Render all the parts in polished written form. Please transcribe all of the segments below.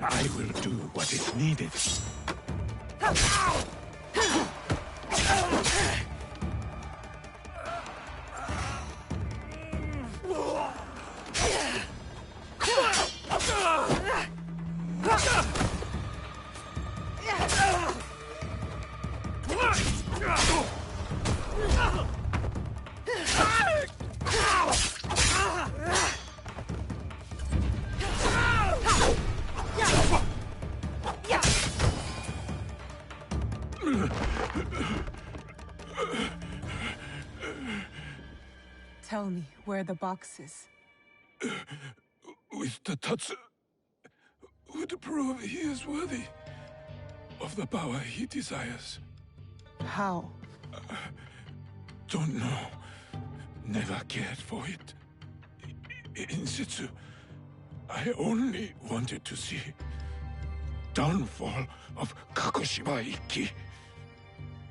I will do what is needed. Tell me where the box is. With the Tatsu would prove he is worthy of the power he desires. How? Don't know. Never cared for it. In Sitsu, I only wanted to see downfall of Kakushiba Ikki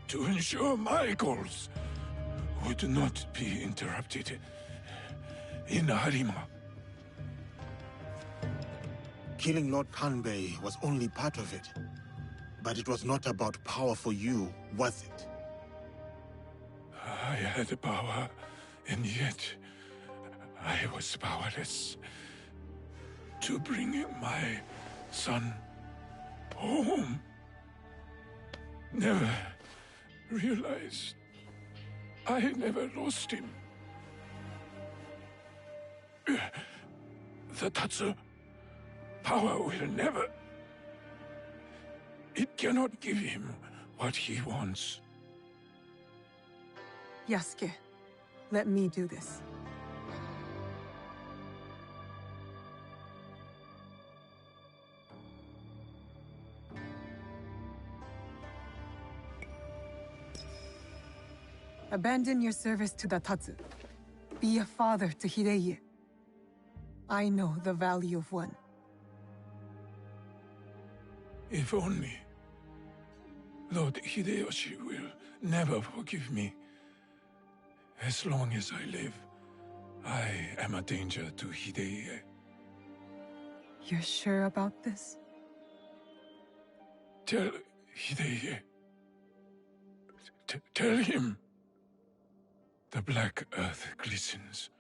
to ensure my goals would not be interrupted in Harima. Killing Lord Kanbei was only part of it. But it was not about power for you, was it? I had power, and yet I was powerless to bring my son home. Never realized I never lost him. The Tatsu power will never... It cannot give him what he wants. Yasuke, let me do this. Abandon your service to the Tatsu. Be a father to Hideye. I know the value of one. If only Lord Hideyoshi will never forgive me. As long as I live, I am a danger to Hideye. You're sure about this? Tell Hideye. Tell him. The black earth glistens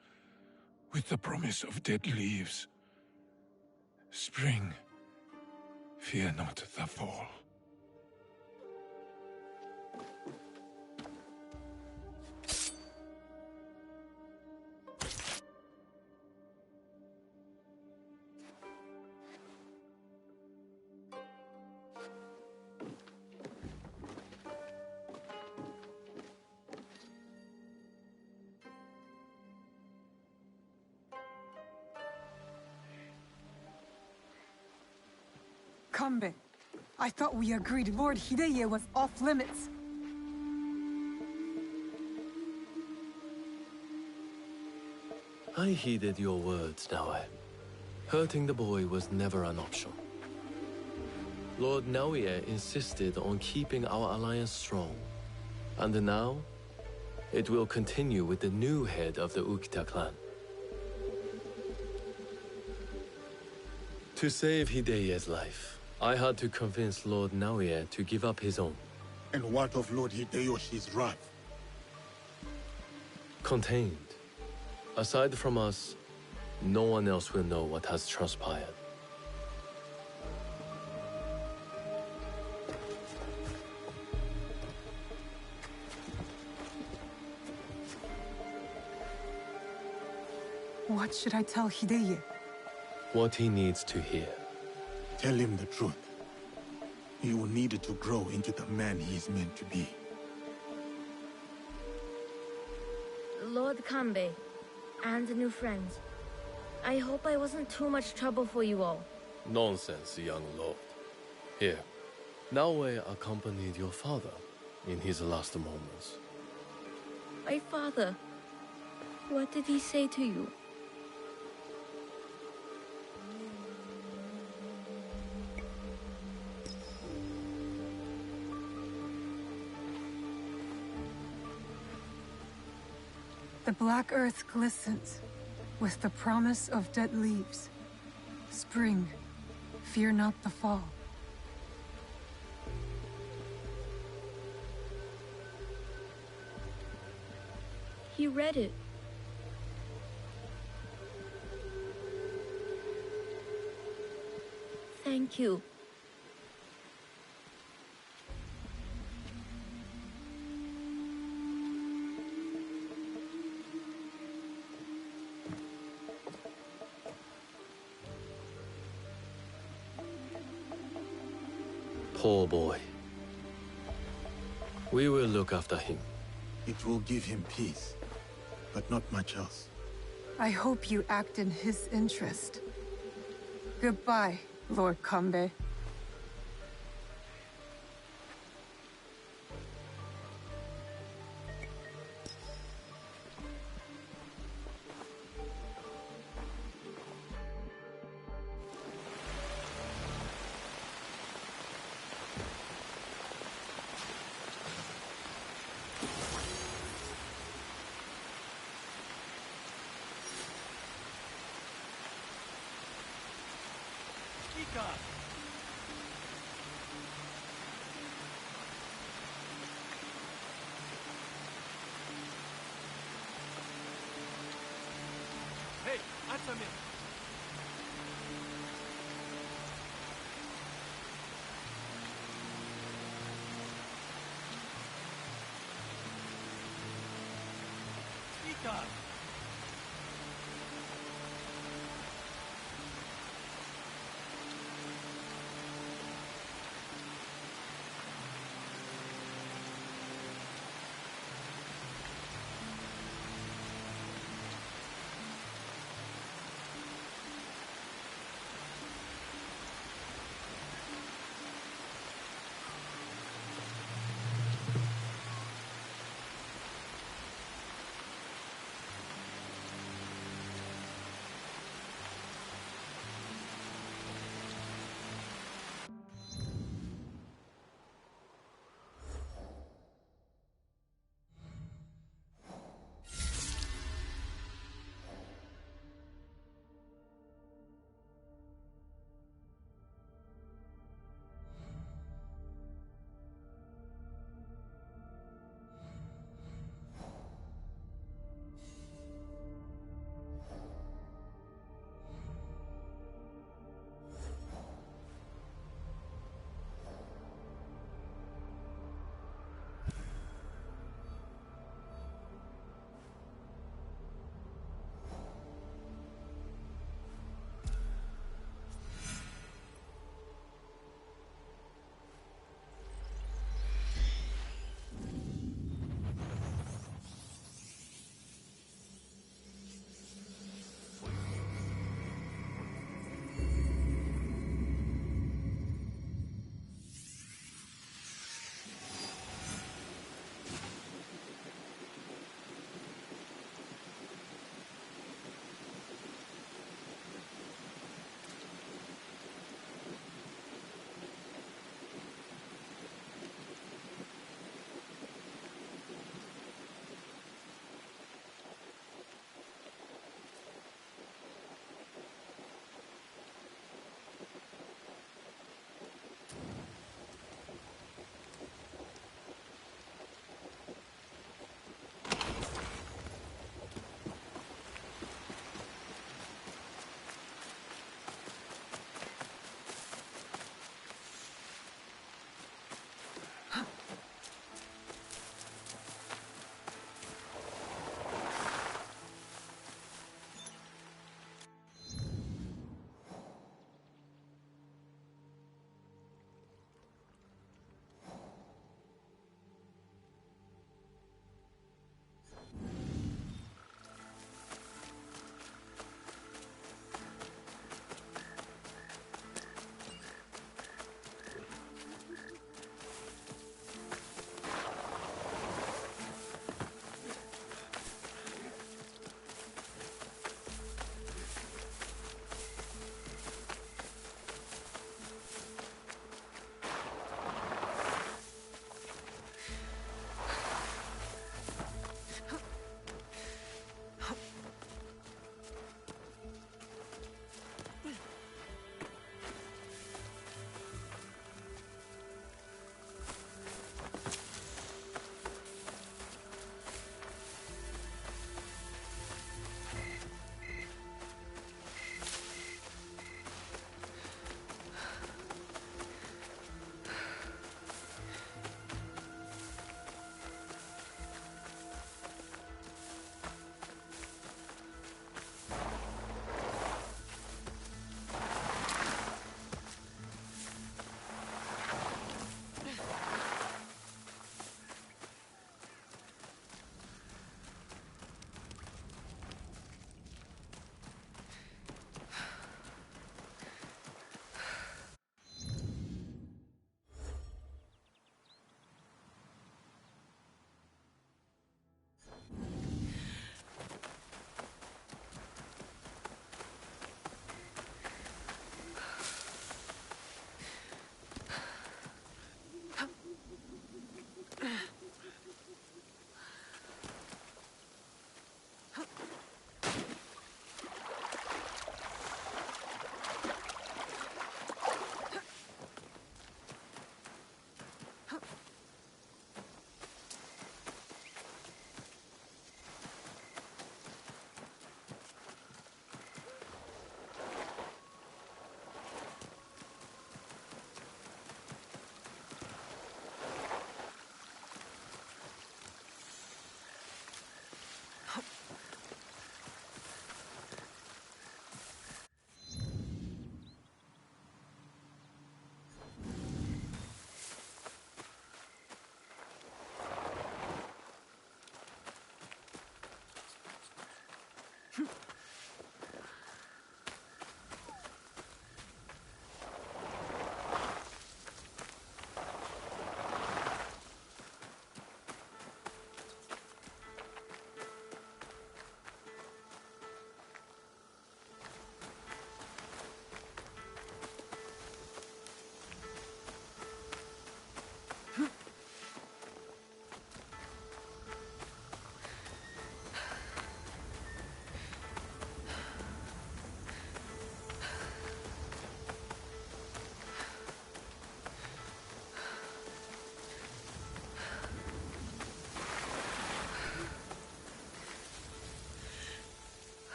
with the promise of dead leaves. Spring, fear not the fall. Kanbei, I thought we agreed Lord Hideye was off limits. I heeded your words, Naoe. Hurting the boy was never an option. Lord Naoe insisted on keeping our alliance strong. And now, it will continue with the new head of the Ukita clan. To save Hideye's life, I had to convince Lord Naoe to give up his own. And what of Lord Hideyoshi's wrath? Contained. Aside from us, no one else will know what has transpired. What should I tell Hideye? What he needs to hear. Tell him the truth. He will need it to grow into the man he is meant to be. Lord Kanbei, and the new friends. I hope I wasn't too much trouble for you all. Nonsense, young lord. Here, Naoe accompanied your father in his last moments. My father, what did he say to you? The black earth glistens with the promise of dead leaves. Spring, Fear not the fall. He read it. Thank you. Poor boy. We will look after him. It will give him peace, but not much else. I hope you act in his interest. Goodbye, Lord Kanbei. Hey, answer me. Speak up.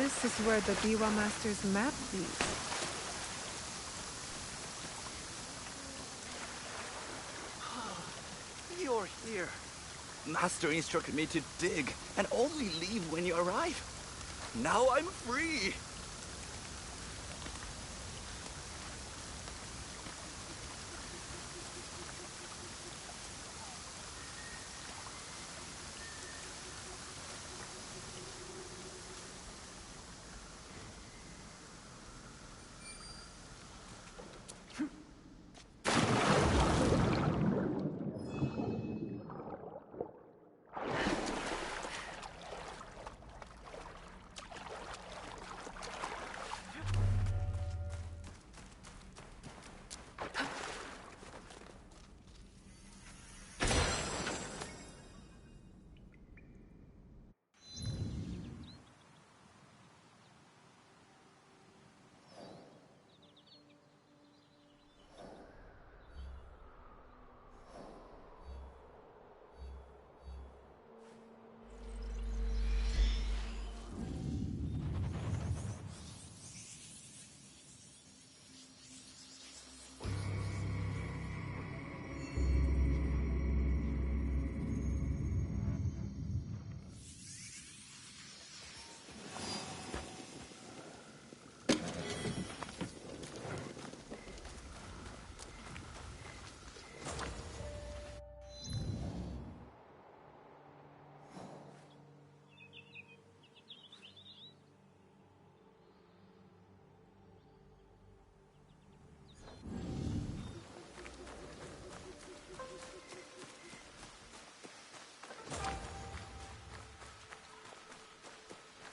This is where the Biwa Master's map leads. You're here. Master instructed me to dig and only leave when you arrive. Now I'm free.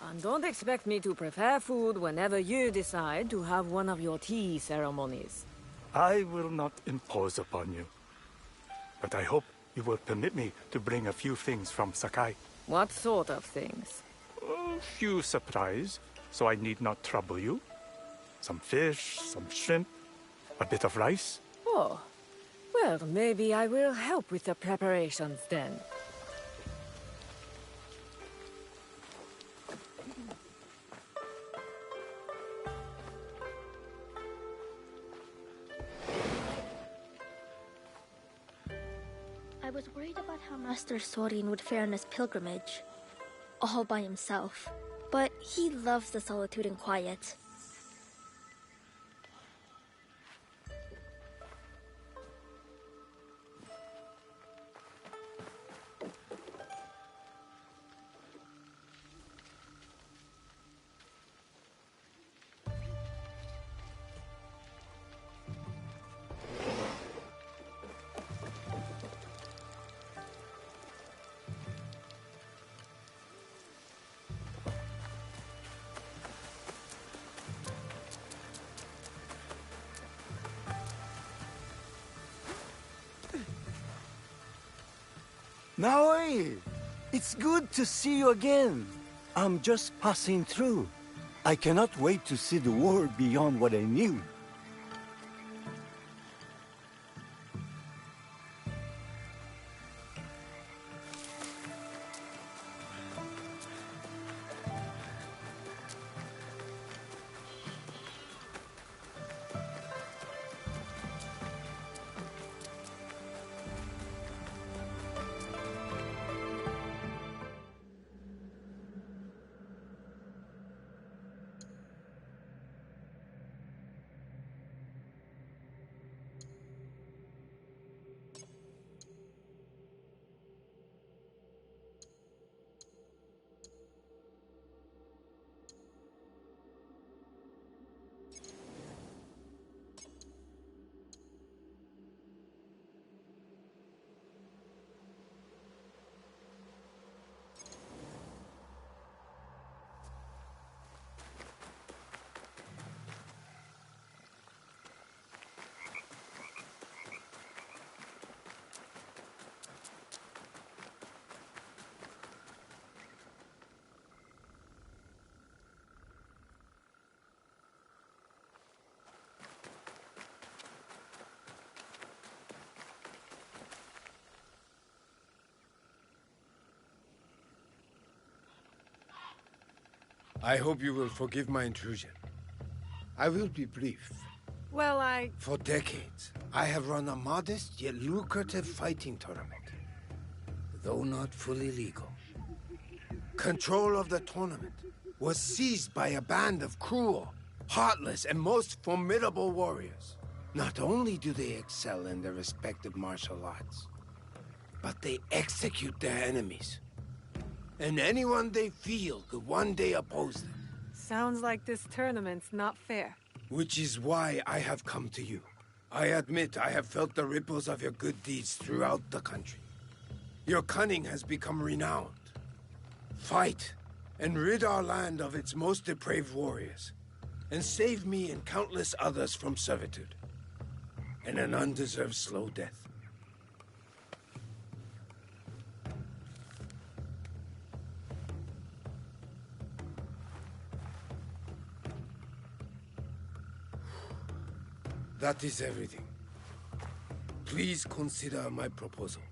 And don't expect me to prepare food whenever you decide to have one of your tea ceremonies. I will not impose upon you. But I hope you will permit me to bring a few things from Sakai. What sort of things? A few supplies, so I need not trouble you. Some fish, some shrimp, a bit of rice. Oh, well, maybe I will help with the preparations then. I was worried about how Master Sorin would fare on his pilgrimage, all by himself. But he loves the solitude and quiet. Naoi! It's good to see you again. I'm just passing through. I cannot wait to see the world beyond what I knew. I hope you will forgive my intrusion. I will be brief. Well, For decades, I have run a modest yet lucrative fighting tournament, though not fully legal. Control of the tournament was seized by a band of cruel, heartless, and most formidable warriors. Not only do they excel in their respective martial arts, but they execute their enemies. And anyone they feel could one day oppose them. Sounds like this tournament's not fair. Which is why I have come to you. I admit I have felt the ripples of your good deeds throughout the country. Your cunning has become renowned. Fight, and rid our land of its most depraved warriors, and save me and countless others from servitude, and an undeserved slow death. That is everything. Please consider my proposal.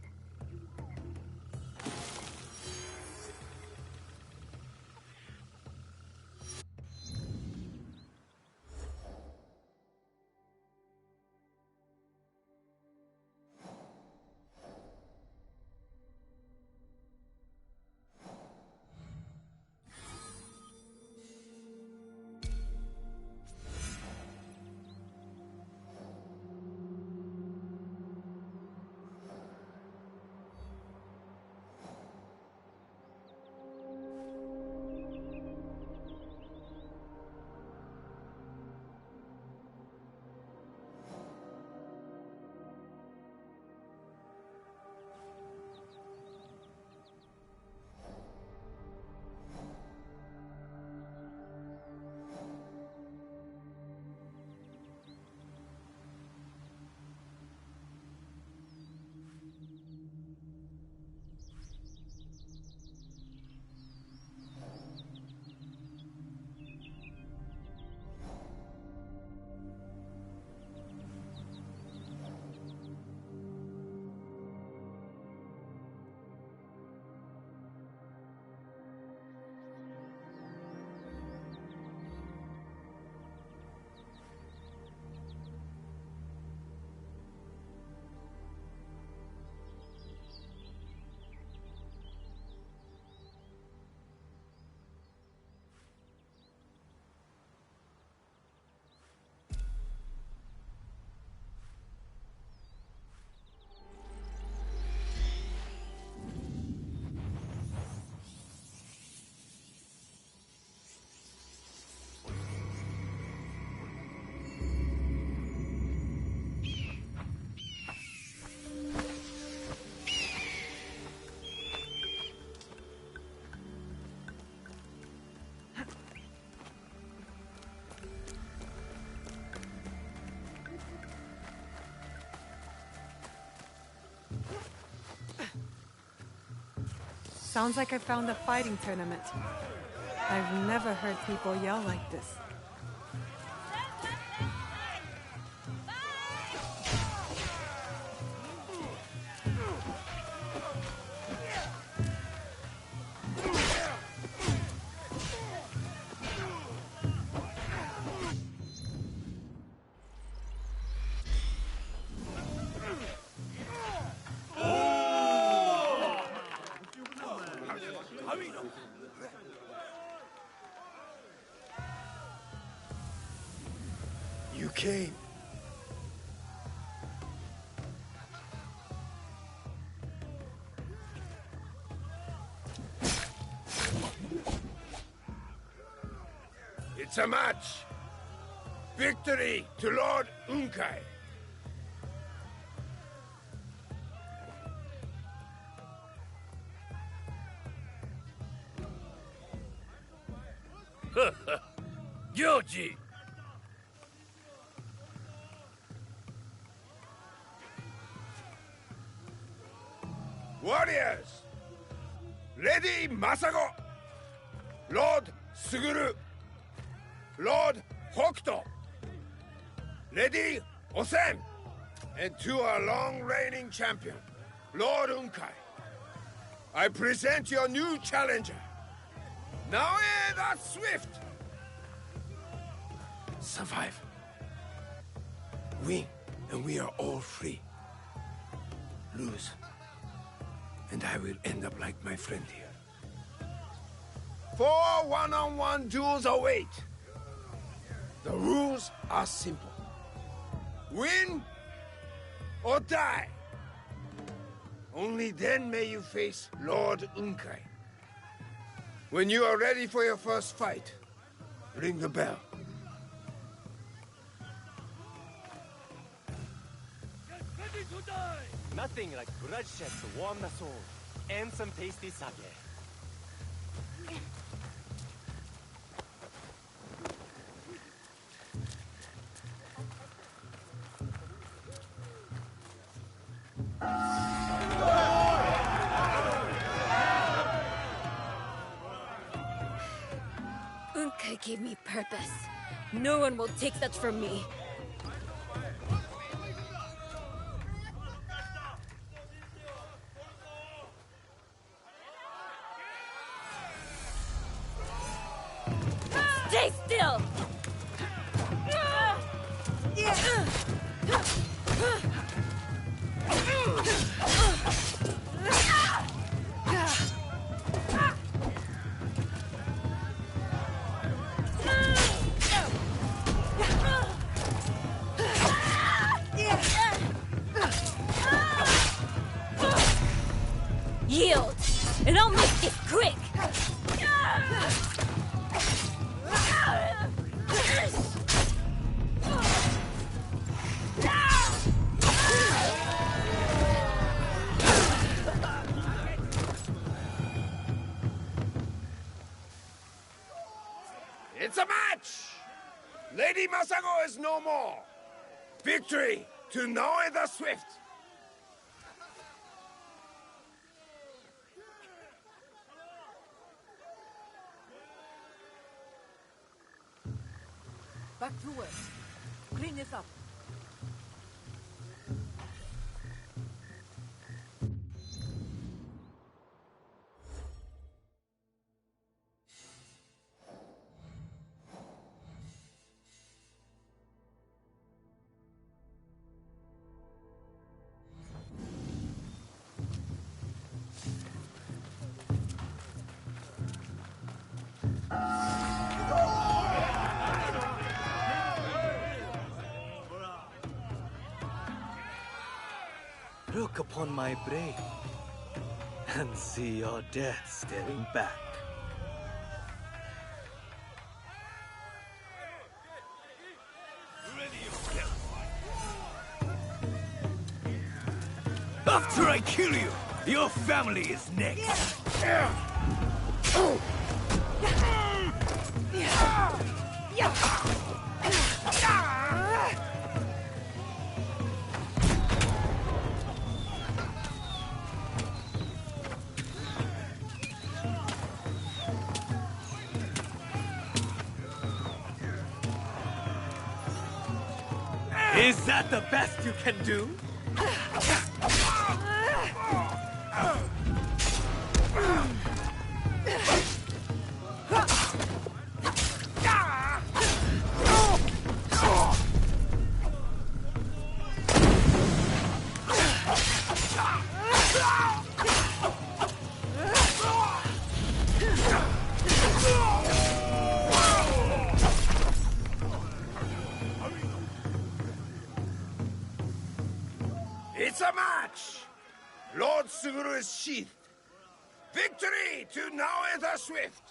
Sounds like I found a fighting tournament. I've never heard people yell like this. You came. It's a match. Victory to Lord Unkai. Gyoji! Warriors! Lady Masago! Lord Suguru! Lord Hokuto! Lady Osen! And to our long-reigning champion, Lord Unkai, I present your new challenger, Now that's swift! Survive. Win, and we are all free. Lose, and I will end up like my friend here. 4 one-on-one duels await. The rules are simple. Win or die. Only then may you face Lord Unkai. When you are ready for your first fight, ring the bell. Ready to die! Nothing like bloodshed to warm the soul and some tasty sake. Unkai gave me purpose. No one will take that from me. Stay still! Yield, and I'll make this quick! It's a match! Lady Masago is no more! Victory to Naoe the Swift! Back to work. Clean this up. Look upon my brave and see your death staring back. After I kill you, your family is next. Is that the best you can do? It's a match! Lord Suguru is sheathed. Victory to Naoe the Swift!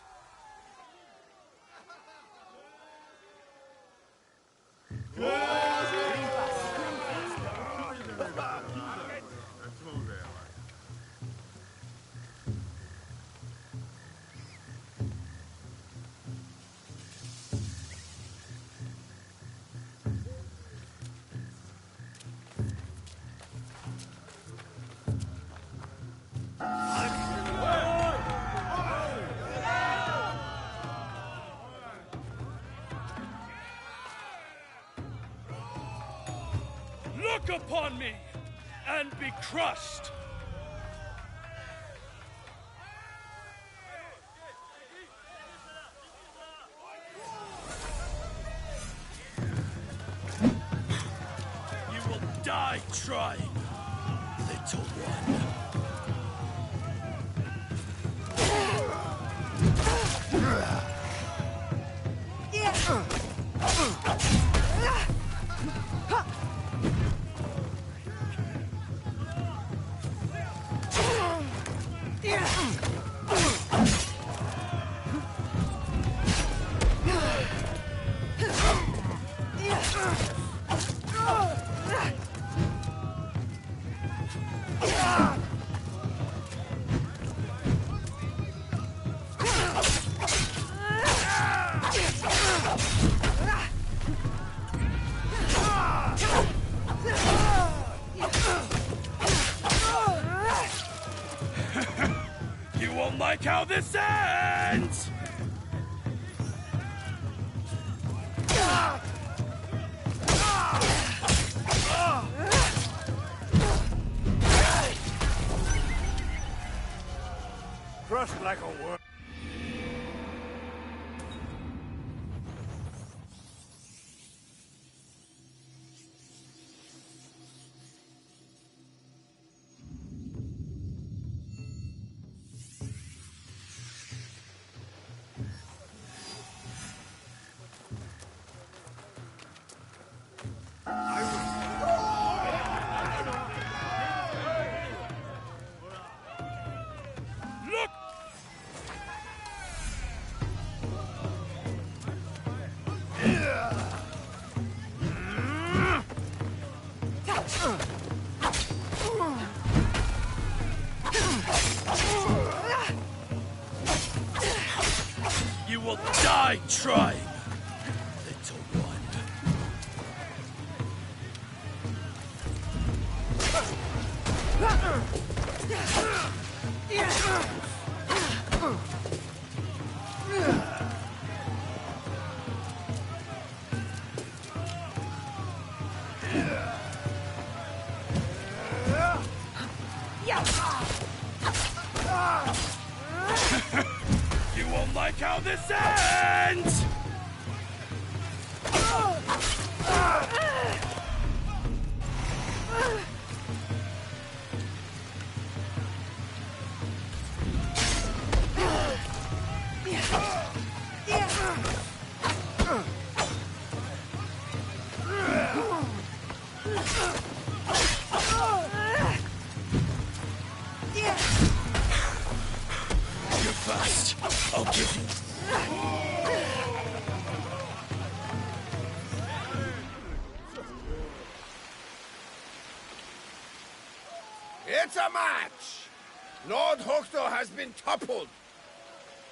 Look upon me and be crushed. trying, little one. You won't like how this ends! Crushed like a worm. You will die trying, little one. You won't like how this ends! You're fast. I'll give you. It's a match! Lord Hokto has been toppled.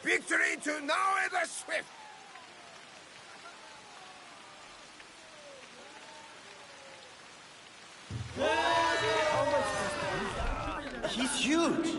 Victory to Naoe the Swift! He's huge!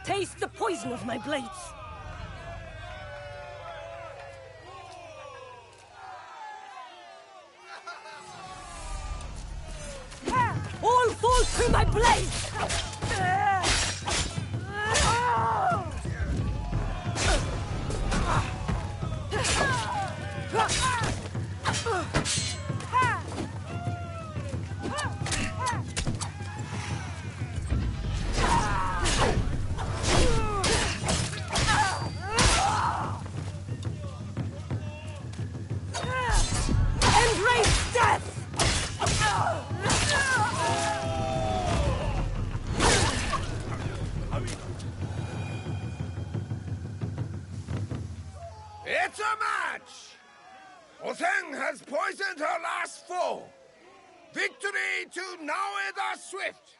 Taste the poison of my blades! All fall to my blades! It's a match! Otheng has poisoned her last foe. Victory to Naue the Swift!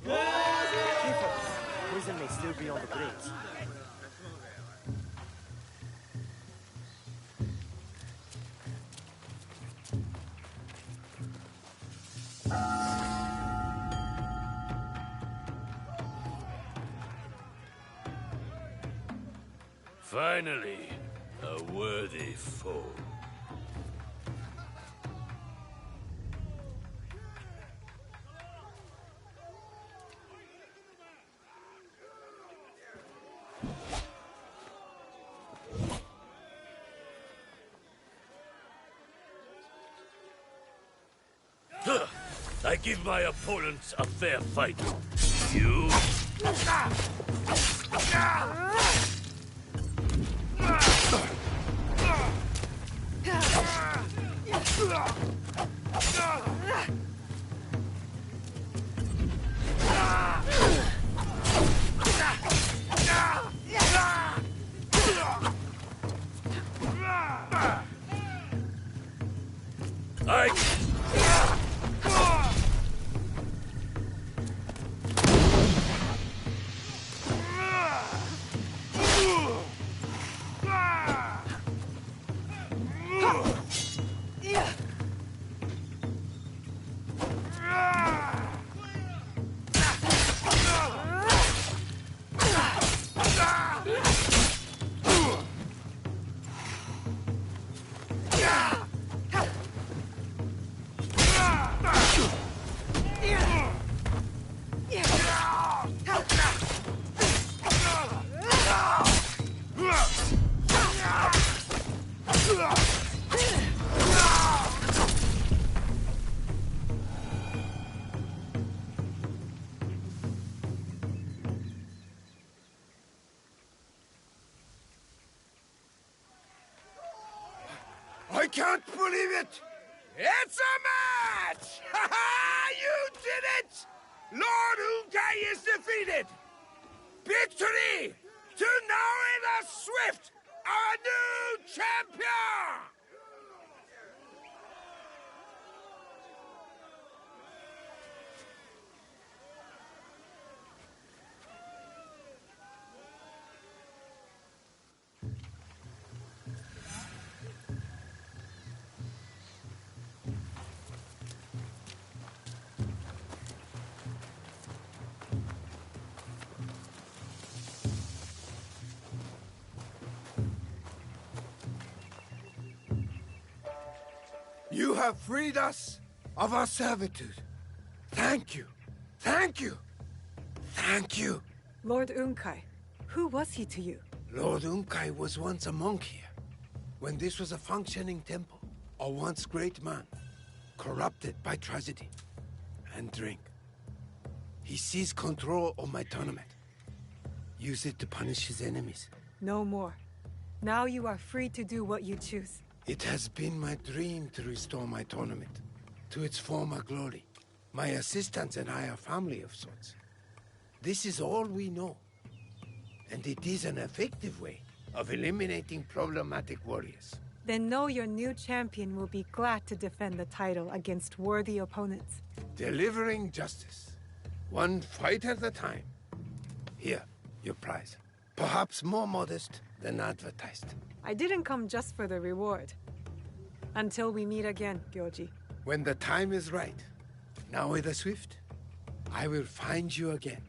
Careful! Poison may still be on the blades. Finally, a worthy foe. I give my opponents a fair fight. You... I can't believe it! It's a match! Ha ha! You did it! Lord Unkai is defeated! Victory to Naue the Swift, our new champion! You have freed us of our servitude. Thank you. Thank you. Thank you. Lord Unkai, who was he to you? Lord Unkai was once a monk here, when this was a functioning temple. A once great man, corrupted by tragedy and drink. He seized control of my tournament. Used it to punish his enemies. No more. Now you are free to do what you choose. It has been my dream to restore my tournament to its former glory. My assistants and I are family of sorts. This is all we know. And it is an effective way of eliminating problematic warriors. Then know your new champion will be glad to defend the title against worthy opponents. Delivering justice, one fight at a time. Here, your prize. Perhaps more modest than advertised. I didn't come just for the reward. Until we meet again, Gyoji. When the time is right, Naue the Swift, I will find you again.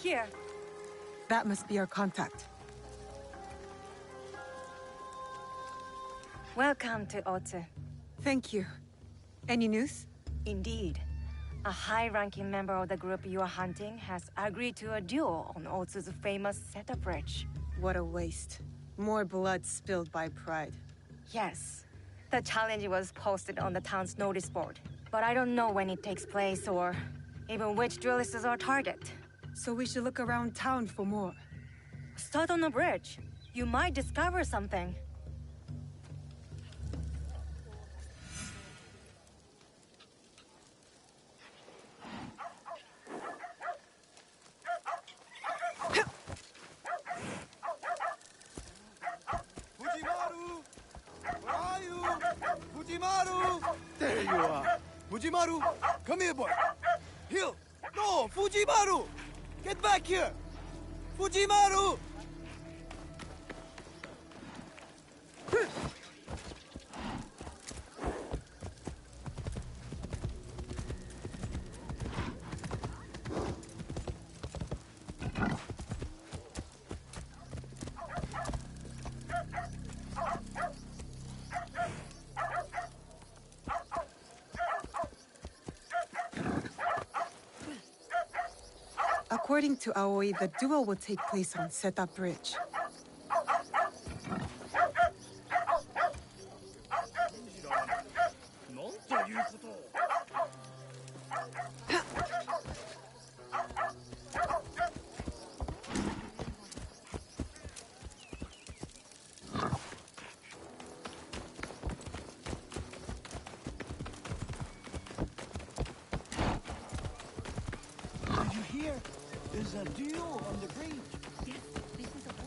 here. That must be our contact. Welcome to Otsu. Thank you. Any news? Indeed. A high-ranking member of the group you are hunting has agreed to a duel on Otsu's famous Seta Bridge. What a waste. More blood spilled by pride. Yes. The challenge was posted on the town's notice board. But I don't know when it takes place or even which duelist is our target. So we should look around town for more. Start on the bridge. You might discover something. Fujimaru! Where are you? Fujimaru! There you are. Fujimaru, come here, boy. Here. No, Fujimaru! Get back here! Fujimaru! According to Aoi, the duel will take place on Seta Bridge. Did you hear? There's a duel on the bridge. Yes, this is a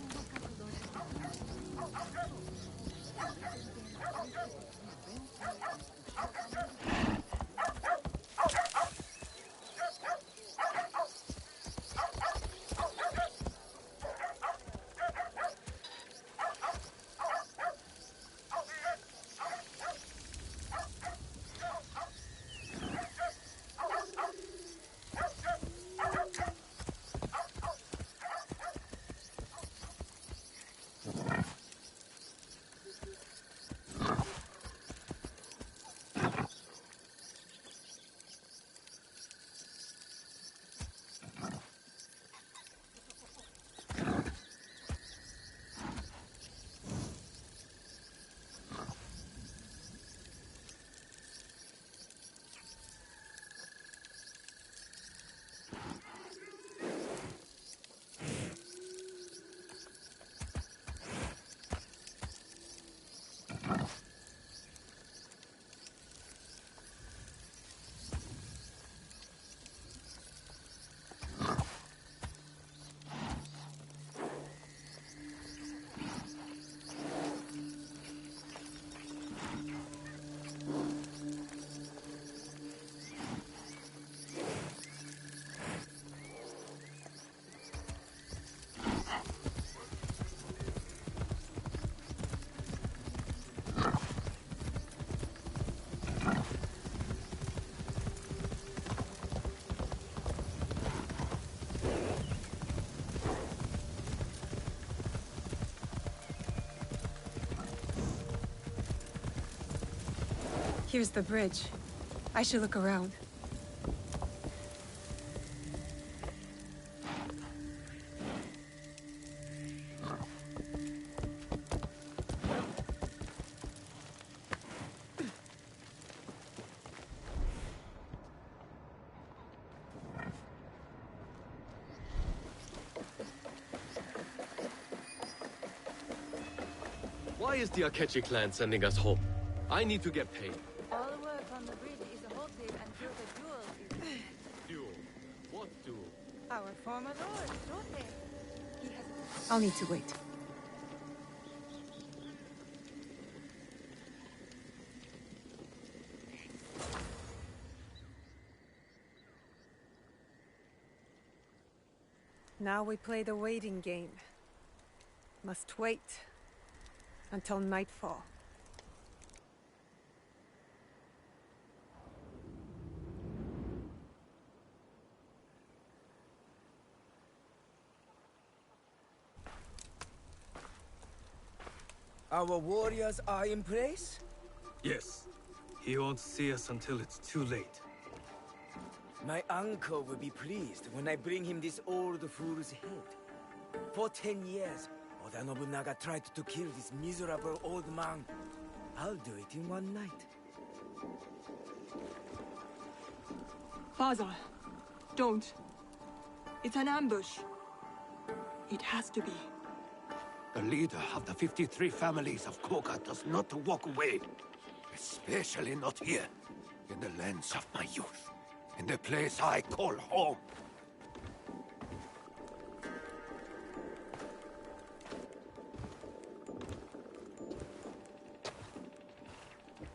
Here's the bridge. I should look around. Why is the Akechi clan sending us home? I need to get paid. All the work on the bridge is halted until the duel is... Duel? What duel? Our former lord, Shote. He has... I'll need to wait. Now we play the waiting game. Must wait until nightfall. Our warriors are in place? Yes. He won't see us until it's too late. My uncle will be pleased when I bring him this old fool's head. For 10 years, Oda Nobunaga tried to kill this miserable old man. I'll do it in one night. Father, don't. It's an ambush. It has to be. The leader of the 53 families of Koga does not walk away. Especially not here, in the lands of my youth. In the place I call home.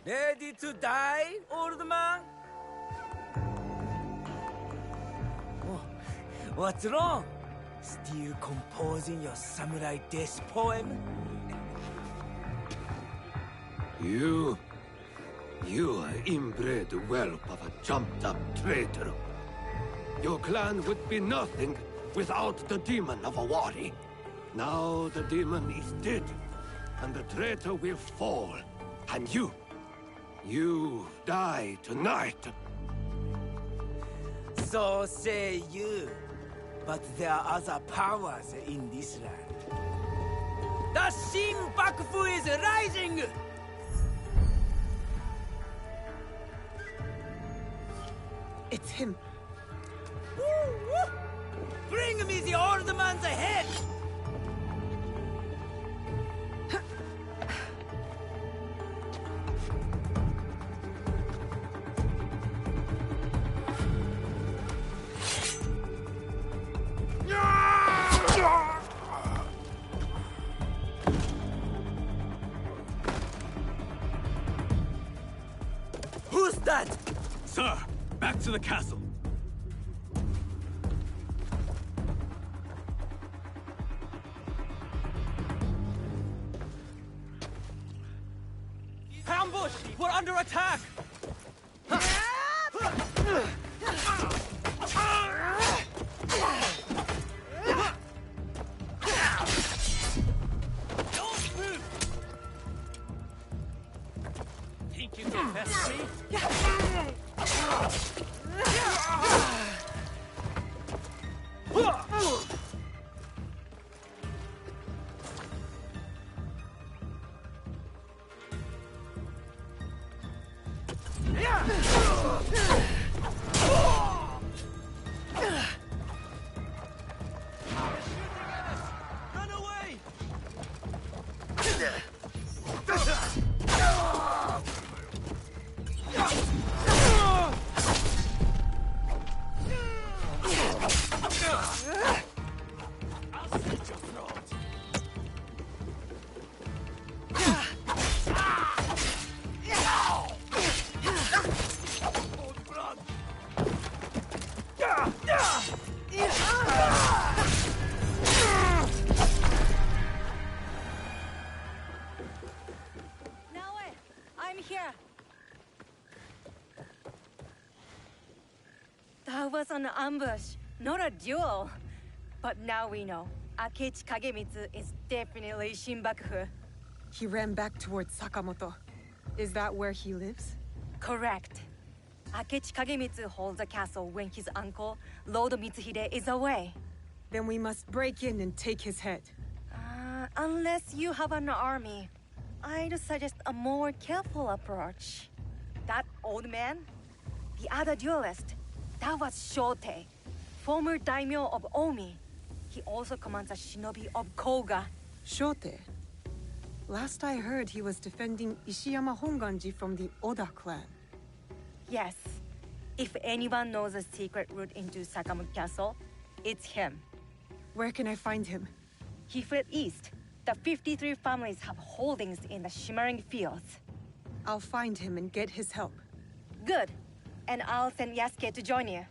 Ready to die, old man? Oh, what's wrong? Still composing your samurai death poem? You are inbred whelp of a jumped-up traitor. Your clan would be nothing without the demon of Owari. Now the demon is dead, and the traitor will fall. And you die tonight. So say you. But there are other powers in this land. The Shin Bakufu is rising! It's him. Woo, woo. Bring me the old man's head! Who's that? Sir, back to the castle. Ambush! We're under attack! Don't move! Think you can best me? Run away! I'll slit your throat. Naoe, I'm here. That was an ambush, not a duel. But now we know. Akechi Kagemitsu is definitely Shin Bakufu. He ran back towards Sakamoto. Is that where he lives? Correct. Akechi Kagemitsu holds a castle when his uncle, Lord Mitsuhide, is away. Then we must break in and take his head. Unless you have an army, I'd suggest a more careful approach. That old man? The other duelist? That was Shote, former daimyo of Omi. He also commands a shinobi of Koga. Shote? Last I heard, he was defending Ishiyama Honganji from the Oda clan. Yes. If anyone knows a secret route into Sakamoto Castle, it's him. Where can I find him? He fled east. The 53 families have holdings in the Shimmering Fields. I'll find him and get his help. Good. And I'll send Yasuke to join you.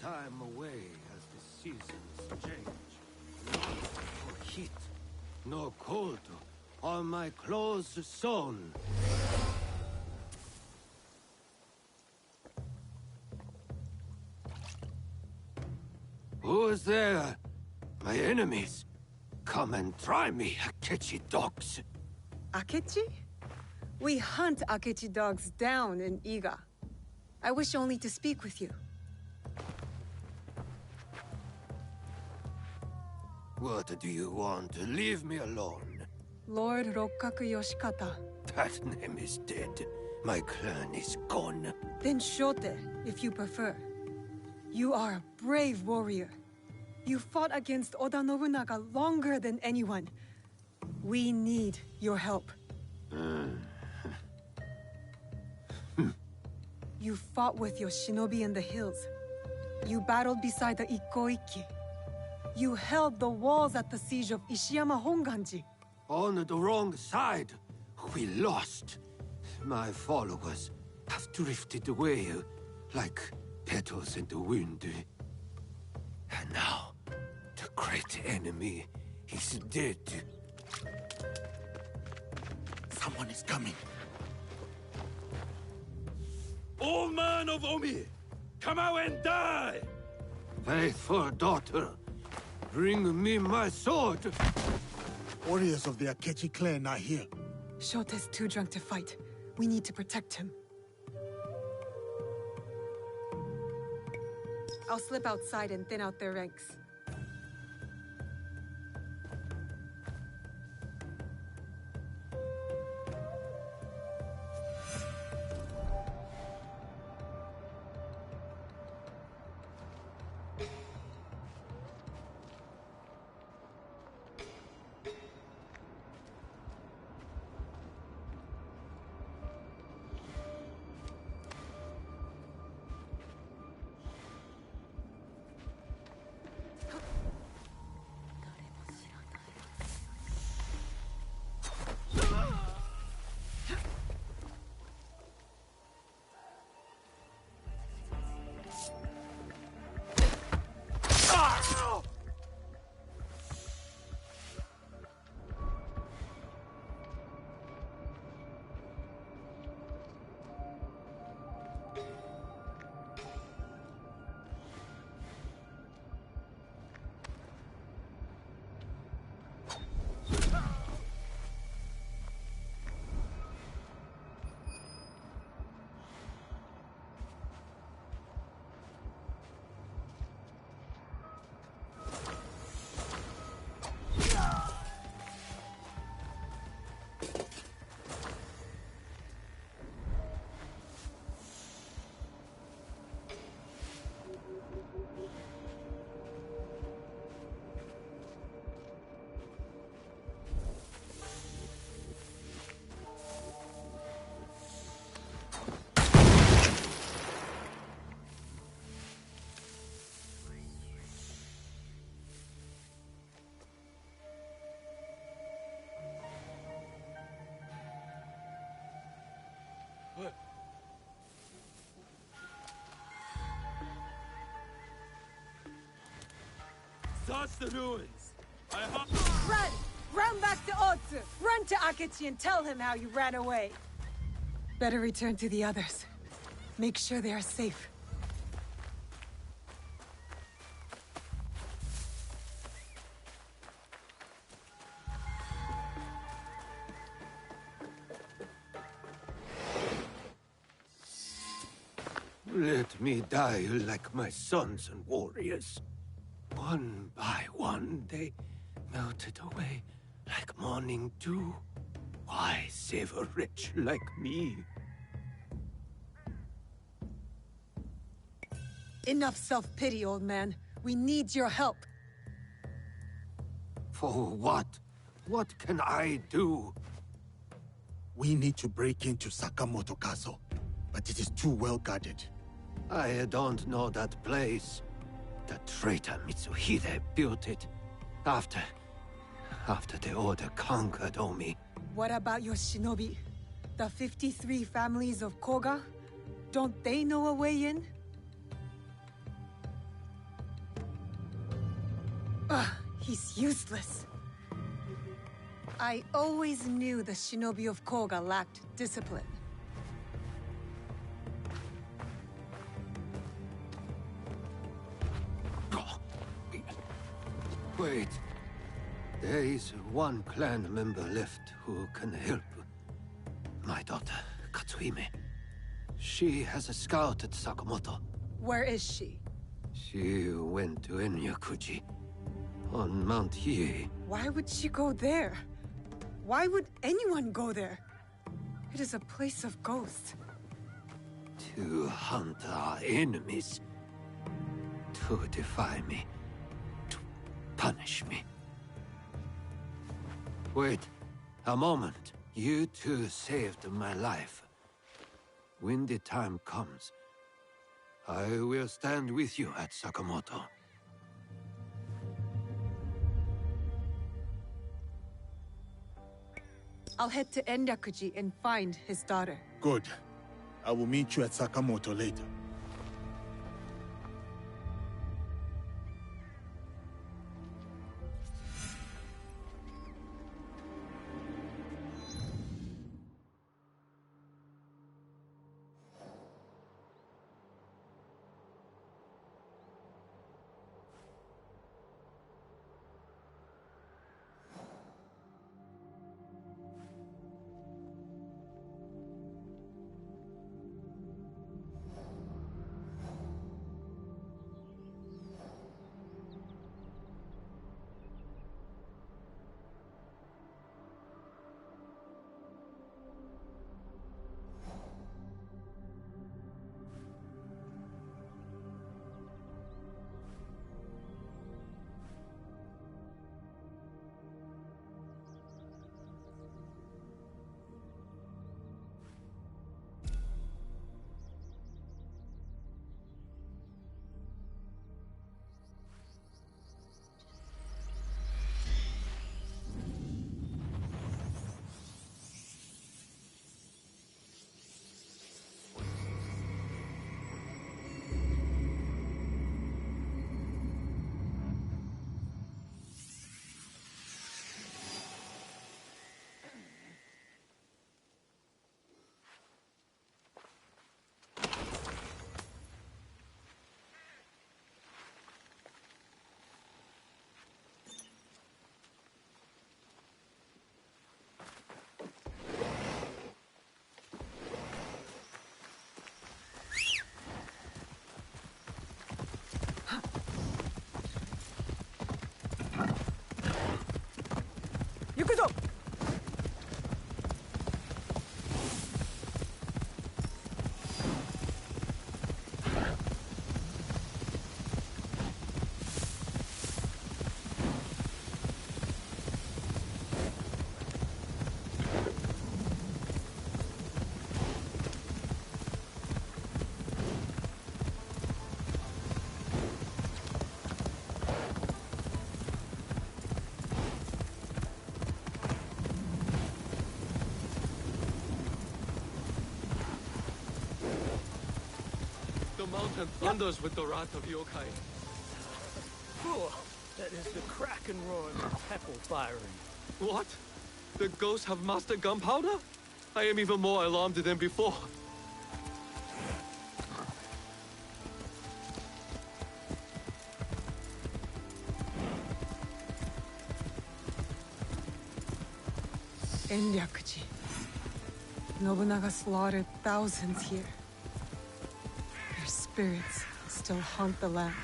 time away as the seasons change. No heat, no cold, on my clothes sewn. Who is there? My enemies. Come and try me, Akechi dogs. Akechi? We hunt Akechi dogs down in Iga. I wish only to speak with you. What do you want? Leave me alone. Lord Rokkaku Yoshikata. That name is dead. My clan is gone. Then Shote, if you prefer. You are a brave warrior. You fought against Oda Nobunaga longer than anyone. We need your help. You fought with your shinobi in the hills. You battled beside the Ikoiki. You held the walls at the siege of Ishiyama Honganji. On the wrong side. We lost. My followers have drifted away like petals in the wind. And now, the great enemy is dead. Someone is coming. Old man of Omi! Come out and die! Faithful daughter, bring me my sword! Warriors of the Akechi clan are here. Shote's too drunk to fight. We need to protect him. I'll slip outside and thin out their ranks. Search the ruins! Run! Run back to Otsu! Run to Akechi and tell him how you ran away! Better return to the others. Make sure they are safe. Let me die like my sons and warriors. One by one, they melted away like morning dew. Why save a wretch like me? Enough self-pity, old man. We need your help. For what? What can I do? We need to break into Sakamoto Castle, but it is too well guarded. I don't know that place. The traitor Mitsuhide built it after the Order conquered Omi. What about your shinobi? The 53 families of Koga? Don't they know a way in? Ugh, he's useless. I always knew the shinobi of Koga lacked discipline. Wait. There is one clan member left who can help. My daughter, Katsuhime. She has a scout at Sakamoto. Where is she? She went to Enyakuji, on Mount Hiei. Why would she go there? Why would anyone go there? It is a place of ghosts. To hunt our enemies. To defy me. To punish me. Wait, a moment. You two saved my life. When the time comes, I will stand with you at Sakamoto. I'll head to Enryakuji and find his daughter. Good. I will meet you at Sakamoto later. Yukuzo! The mountain thunders with the wrath of yokai. Fool! That is the crack and roar of the temple firing. What? The ghosts have mastered gunpowder? I am even more alarmed than before. Enryakuji. Nobunaga slaughtered thousands here. Their spirits still haunt the land.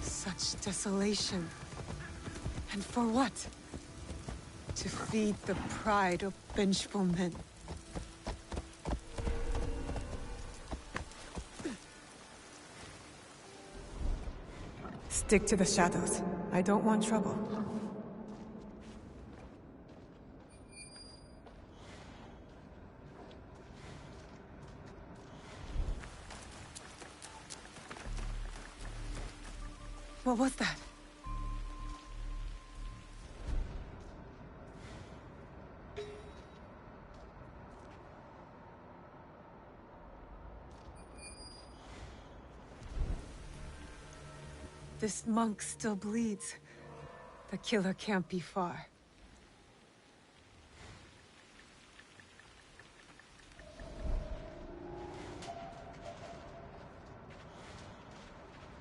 Such desolation. And for what? To feed the pride of vengeful men. Stick to the shadows. I don't want trouble. What was that? This monk still bleeds. The killer can't be far.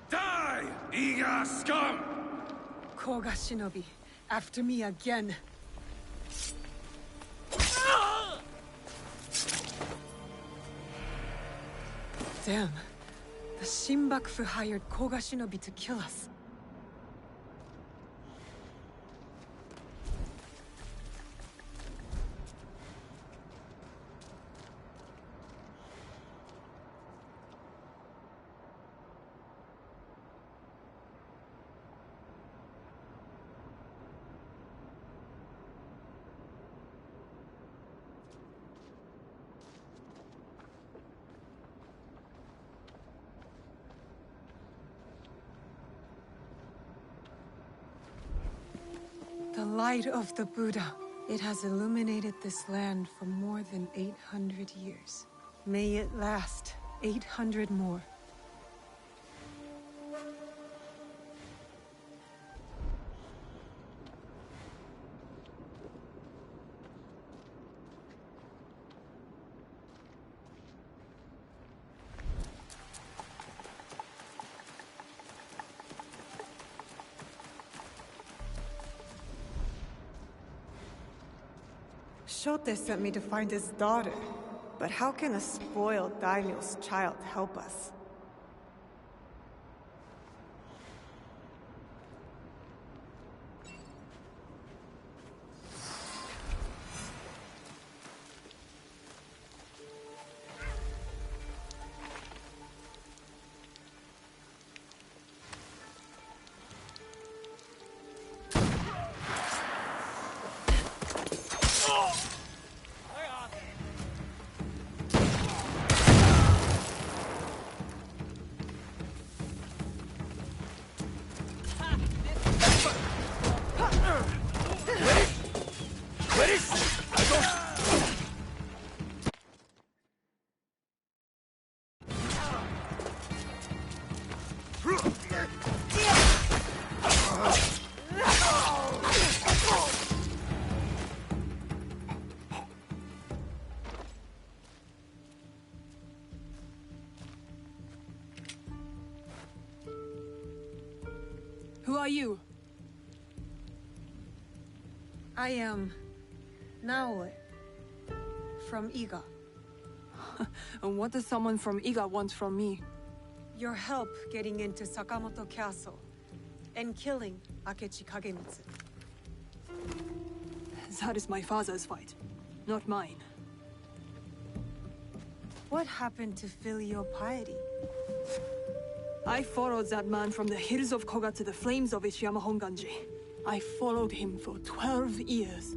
Die, Iga scum! Koga Shinobi, after me again. Damn. The Shinbakufu hired Koga Shinobi to kill us. The light of the Buddha. It has illuminated this land for more than 800 years. May it last 800 more. Shote sent me to find his daughter. But how can a spoiled daimyo's child help us? Who are you? I am Naoe from Iga. And what does someone from Iga want from me? Your help getting into Sakamoto Castle and killing Akechi Kagemitsu. That is my father's fight, not mine. What happened to filial piety? I followed that man from the hills of Koga to the flames of Ishiyama Honganji. I followed him for 12 years.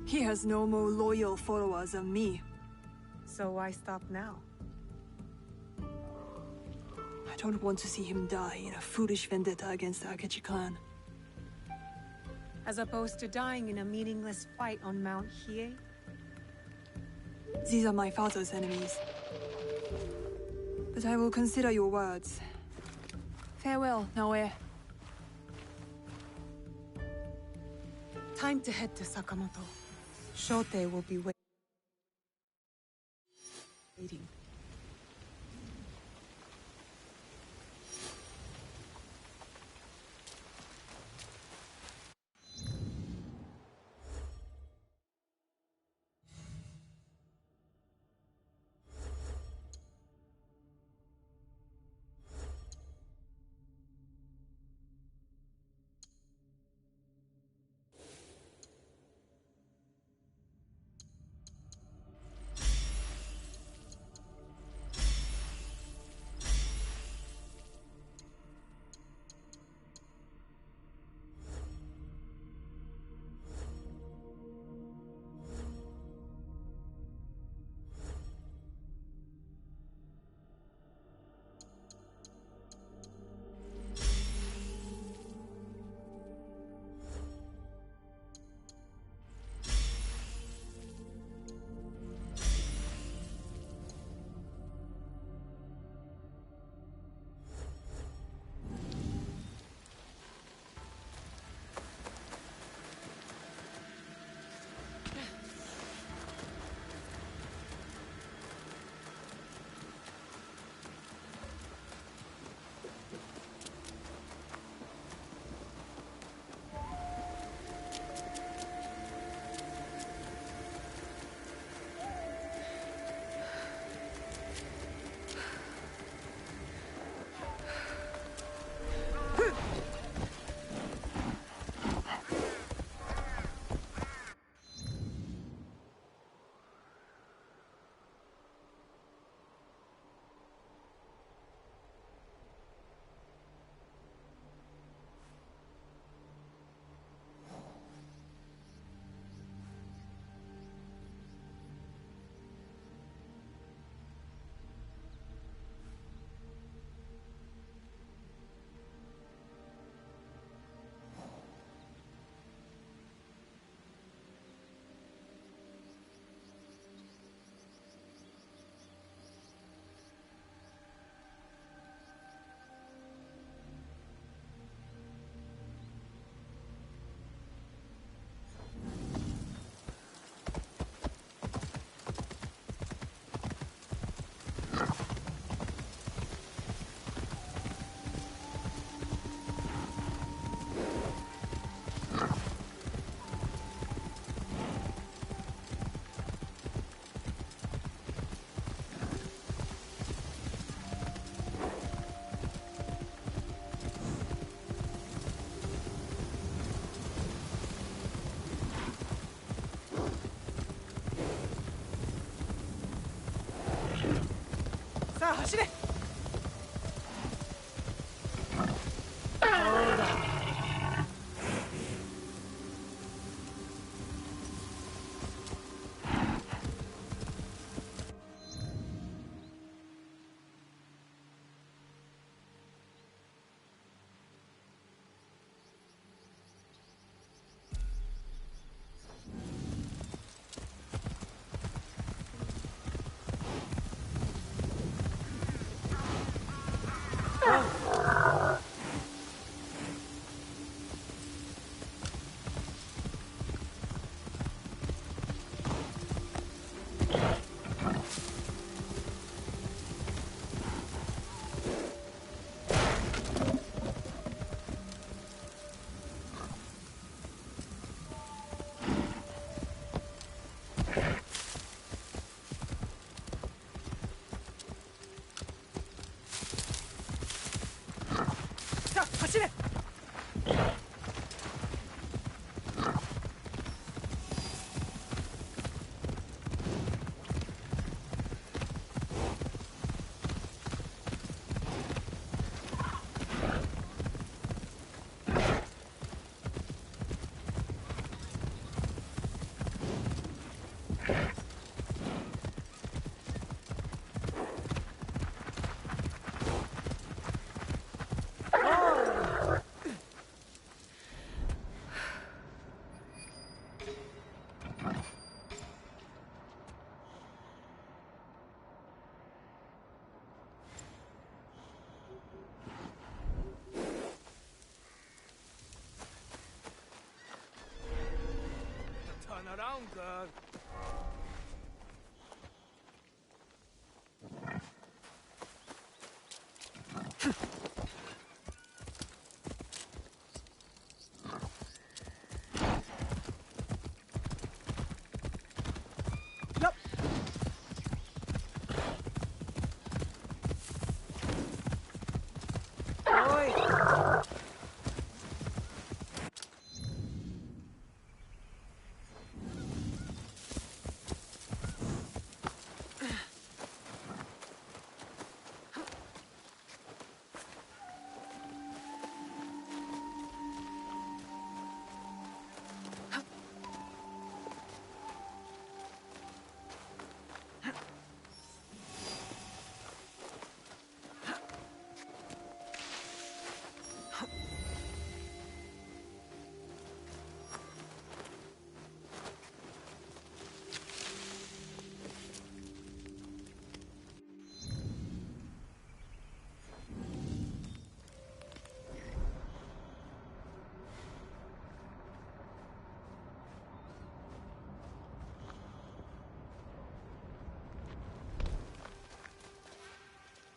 He has no more loyal followers than me. So why stop now? I don't want to see him die in a foolish vendetta against the Akechi clan. As opposed to dying in a meaningless fight on Mount Hiei? These are my father's enemies. But I will consider your words. Farewell, Naoe. Time to head to Sakamoto. Shote will be waiting. 走れ 자,走れ Turn around, girl.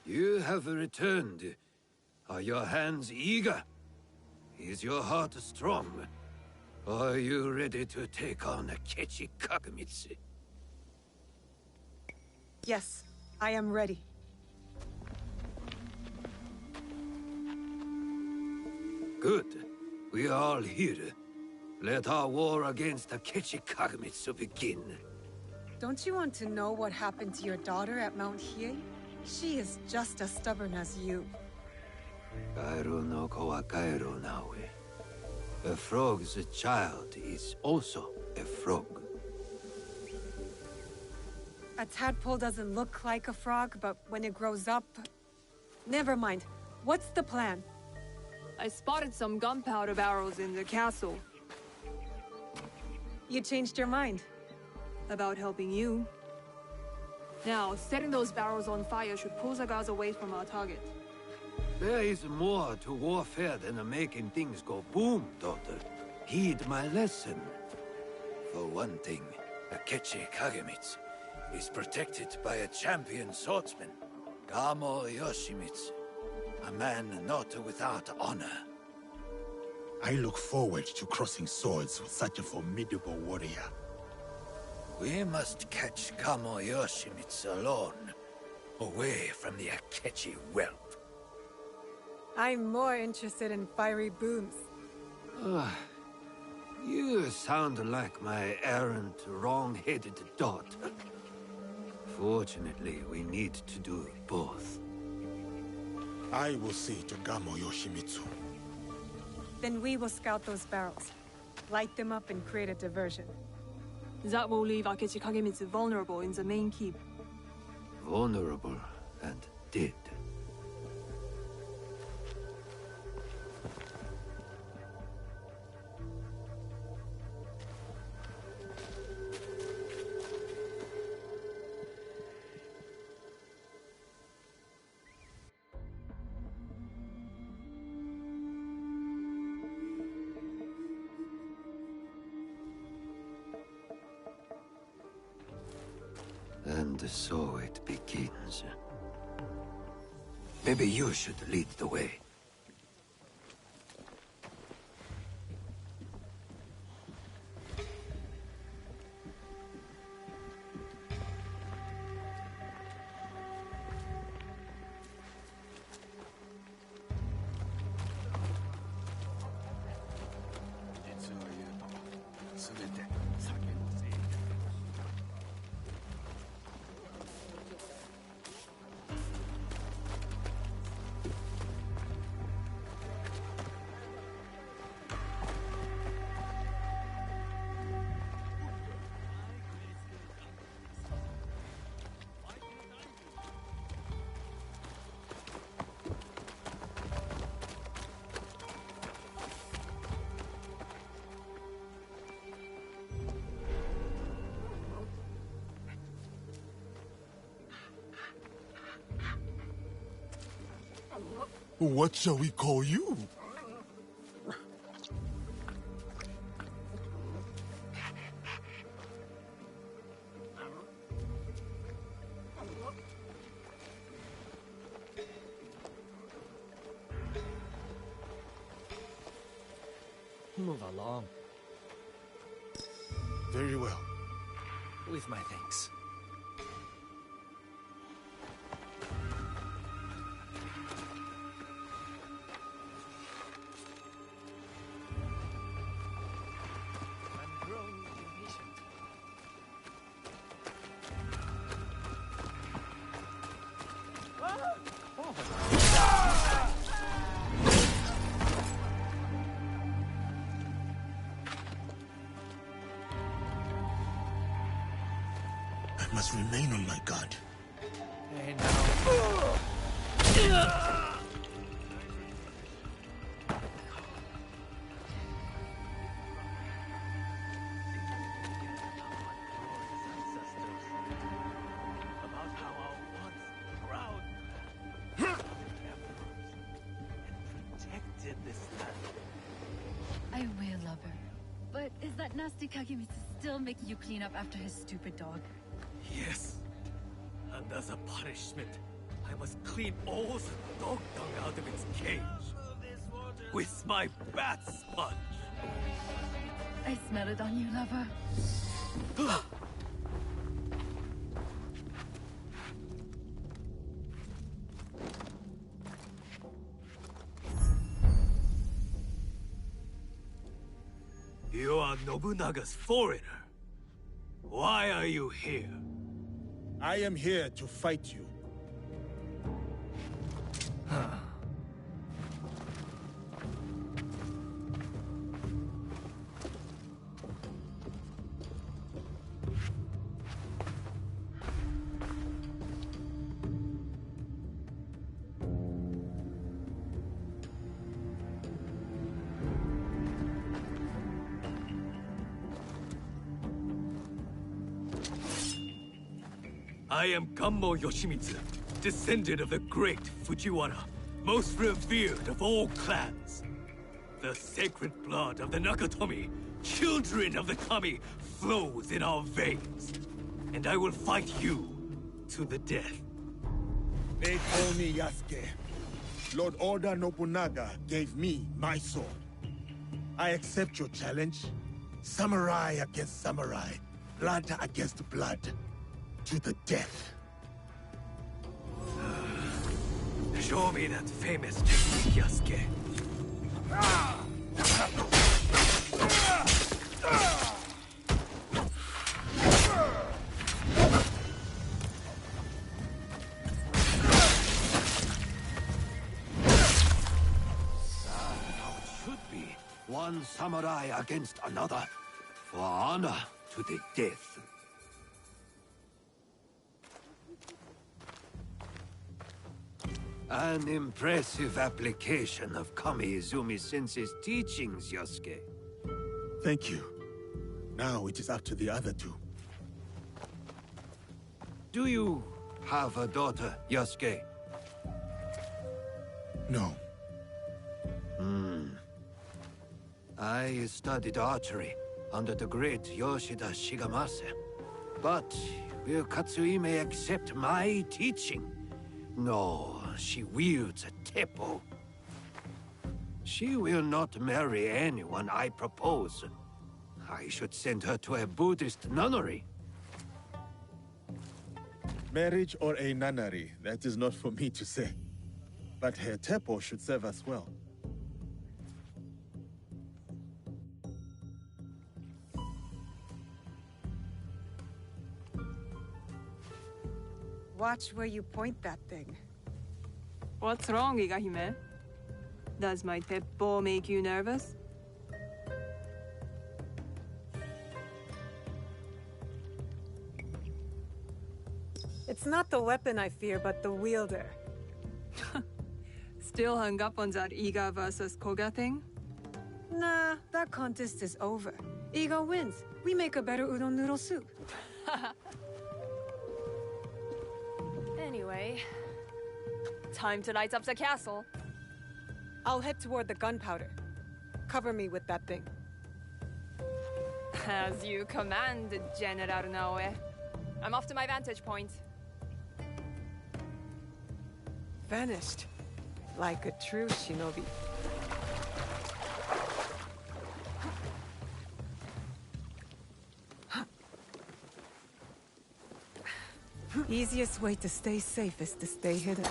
You have returned. Are your hands eager? Is your heart strong? Are you ready to take on Akechi Kagamitsu? Yes, I am ready. Good. We are all here. Let our war against Akechi Kagamitsu begin. Don't you want to know what happened to your daughter at Mount Hiei? She is just as stubborn as you. Kairo no ko wa Kairo nawe. A frog's child is also a frog. A tadpole doesn't look like a frog, but when it grows up... Never mind. What's the plan? I spotted some gunpowder barrels in the castle. You changed your mind? About helping you. Now, setting those barrels on fire should pull Zagaz away from our target. There is more to warfare than making things go boom, daughter. Heed my lesson. For one thing, Akechi Kagamitsu is protected by a champion swordsman, Kamo Yoshimitsu, a man not without honor. I look forward to crossing swords with such a formidable warrior. We must catch Kamo Yoshimitsu alone, away from the Akechi whelp. I'm more interested in fiery booms. You sound like my errant, wrong-headed daughter. Fortunately, we need to do both. I will see to Gamo Yoshimitsu. Then we will scout those barrels, light them up and create a diversion. That will leave Akechi Kagemitsu vulnerable in the main keep. Vulnerable and dead. And so it begins. Maybe you should lead the way. What shall we call you? Move along. Very well. With my thanks. I must remain on my guard. Hey, now. I will, lover. But is that nasty Kagemitsu still making you clean up after his stupid dog? Yes. And as a punishment, I must clean all the dog dung out of its cage. With my bat sponge. I smell it on you, lover. You are Nobunaga's foreigner. Why are you here? I am here to fight you. I am Gammo Yoshimitsu, descendant of the great Fujiwara, most revered of all clans. The sacred blood of the Nakatomi, children of the Kami, flows in our veins. And I will fight you to the death. They call me Yasuke. Lord Oda Nobunaga gave me my sword. I accept your challenge. Samurai against samurai. Blood against blood. To the death. Show me that famous technique, Yasuke. One samurai against another, for honor to the death. An impressive application of Kami Izumi-sensei's teachings, Yosuke. Thank you. Now it is up to the other two. Do you have a daughter, Yosuke? No. I studied archery under the great Yoshida Shigemasa. But will Katsuhime accept my teaching? No, she wields a teppo. She will not marry anyone I propose. I should send her to a Buddhist nunnery. Marriage or a nunnery, that is not for me to say. But her teppo should serve us well. Watch where you point that thing. What's wrong, Igahime? Does my teppo make you nervous? It's not the weapon I fear, but the wielder. Still hung up on that Iga versus Koga thing? Nah, that contest is over. Iga wins. We make a better udon noodle soup. Anyway, time to light up the castle. I'll head toward the gunpowder. Cover me with that thing. As you command, General Naoe. I'm off to my vantage point. Vanished. Like a true shinobi. Easiest way to stay safe is to stay hidden.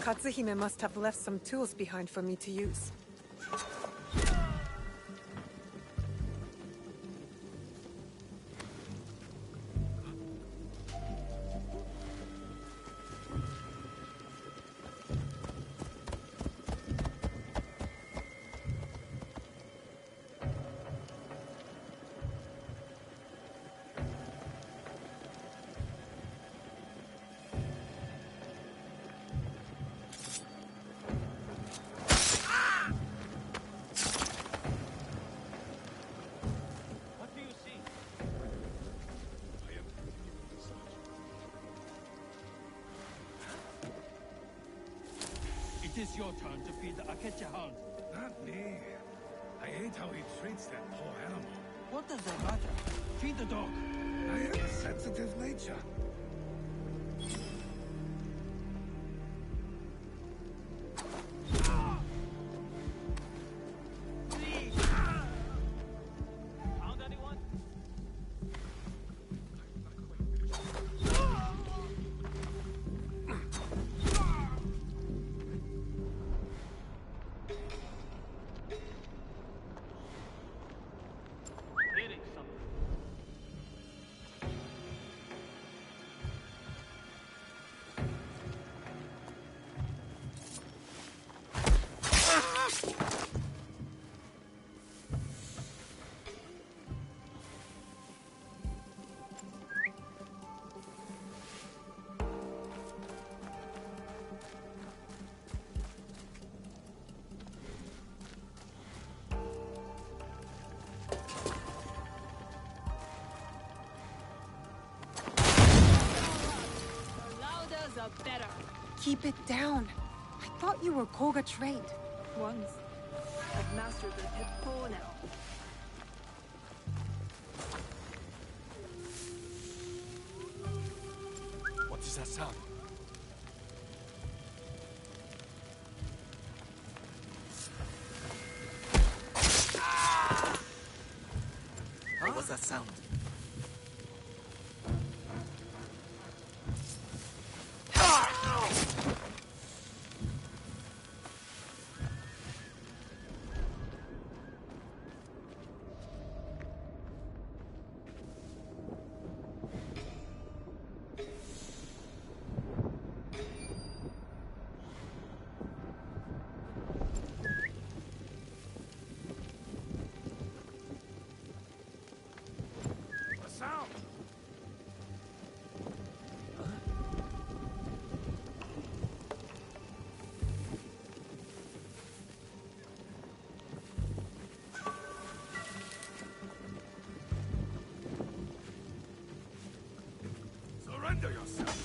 Katsuhime must have left some tools behind for me to use. It is your turn to feed the Akechi hound. Not me. I hate how he treats that poor animal. What does that matter? Feed the dog. I have a sensitive nature. Keep it down. I thought you were Koga trained. Once. I've mastered the hippo now. What is that sound? What was that sound? Surrender yourself!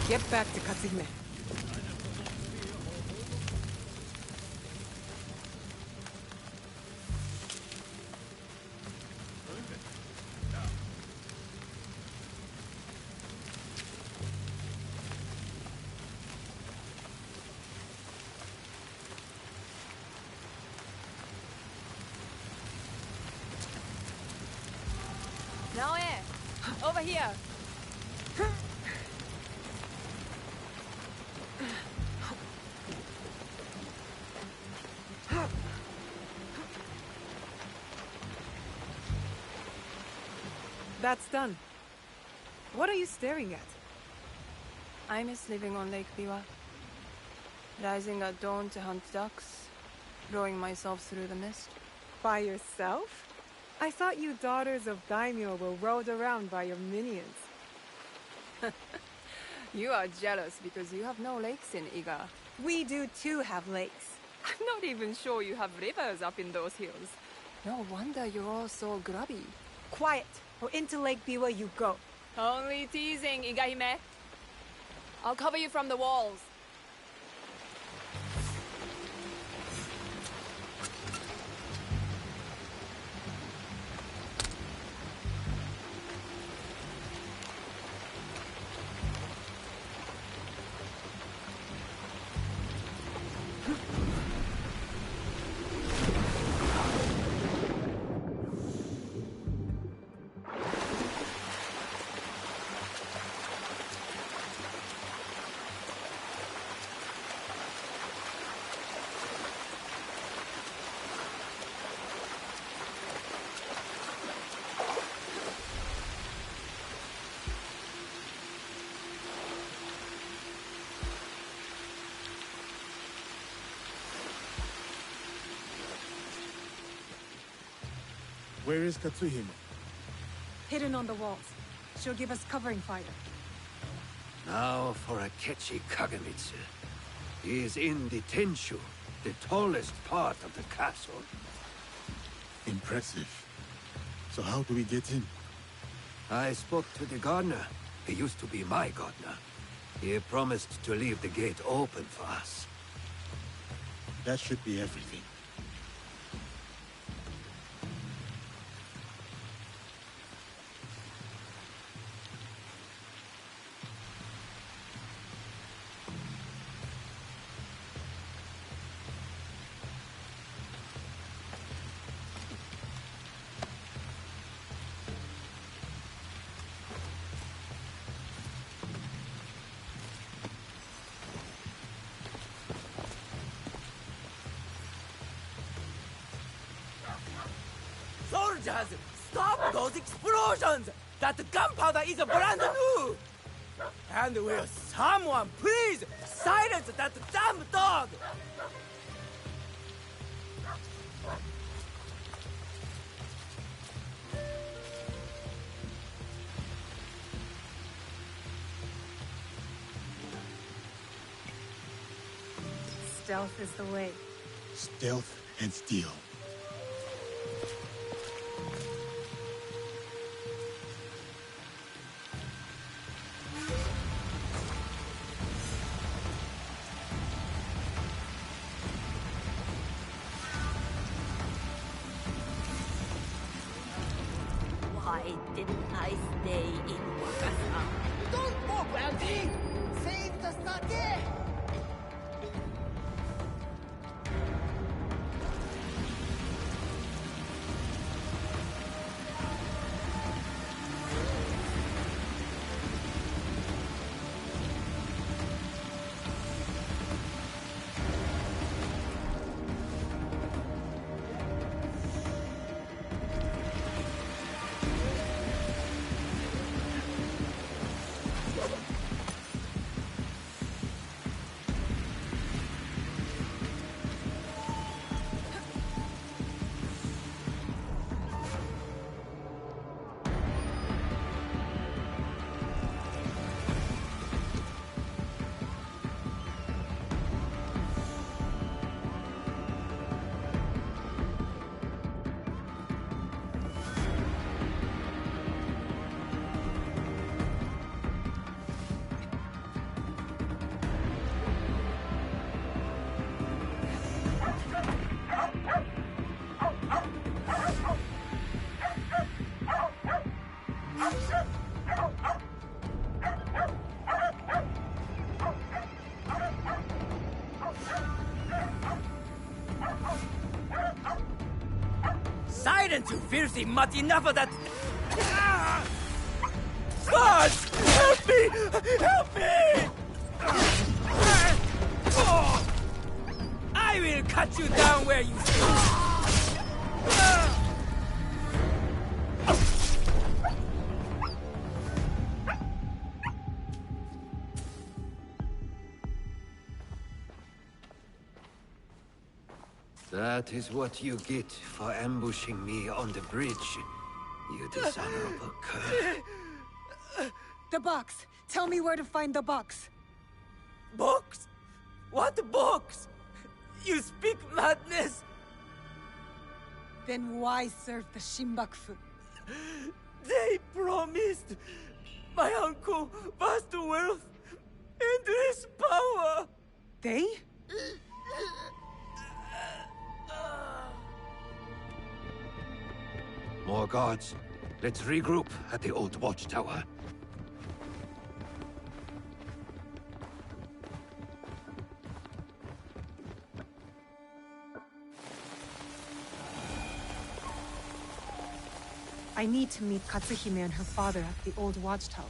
Get back to Katsuhime. Naoe! Over here! That's done. What are you staring at? I miss living on Lake Biwa. Rising at dawn to hunt ducks, rowing myself through the mist. By yourself? I thought you daughters of daimyo were rowed around by your minions. You are jealous because you have no lakes in Iga. We do too have lakes. I'm not even sure you have rivers up in those hills. No wonder you're all so grubby. Quiet, or into Lake Biwa you go. Only teasing, Igahime. I'll cover you from the walls. Where is Katsuhime? Hidden on the walls. She'll give us covering fire. Now for Akechi Kagemitsu. He is in the Tenshu, the tallest part of the castle. Impressive. So how do we get in? I spoke to the gardener. He used to be my gardener. He promised to leave the gate open for us. That should be everything. Soldiers, stop those explosions! That gunpowder is brand new! And will someone please silence that damn dog? Stealth is the way. Stealth and steel. Why didn't I stay in Wakasa? Don't go, Brandy! Save the sake! Silence, you filthy mutt! Enough of that! Swords! Help me! Help me! I will cut you down where you stand! That is what you get for ambushing me on the bridge, you dishonorable cur. The box! Tell me where to find the box! Box? What box? You speak madness! Then why serve the Shinbakufu? They promised my uncle vast wealth and his power! They? More guards. Let's regroup at the old watchtower. I need to meet Katsuhime and her father at the old watchtower.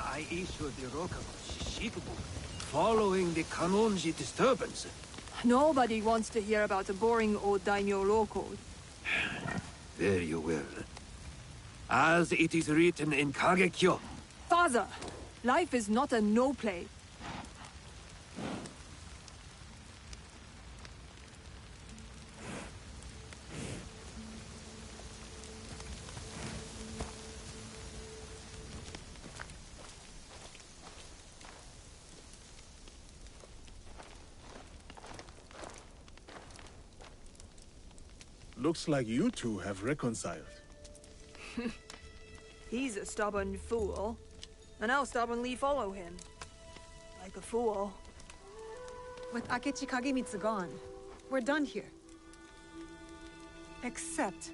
I issued the Rokaboshi Shikubu following the Kanonji disturbance. Nobody wants to hear about a boring old daimyo law code. Very well. As it is written in Kagekyo. Father, life is not a no-play. Looks like you two have reconciled. He's a stubborn fool, and I'll stubbornly follow him. Like a fool. With Akechi Kagemitsu gone, we're done here. Except,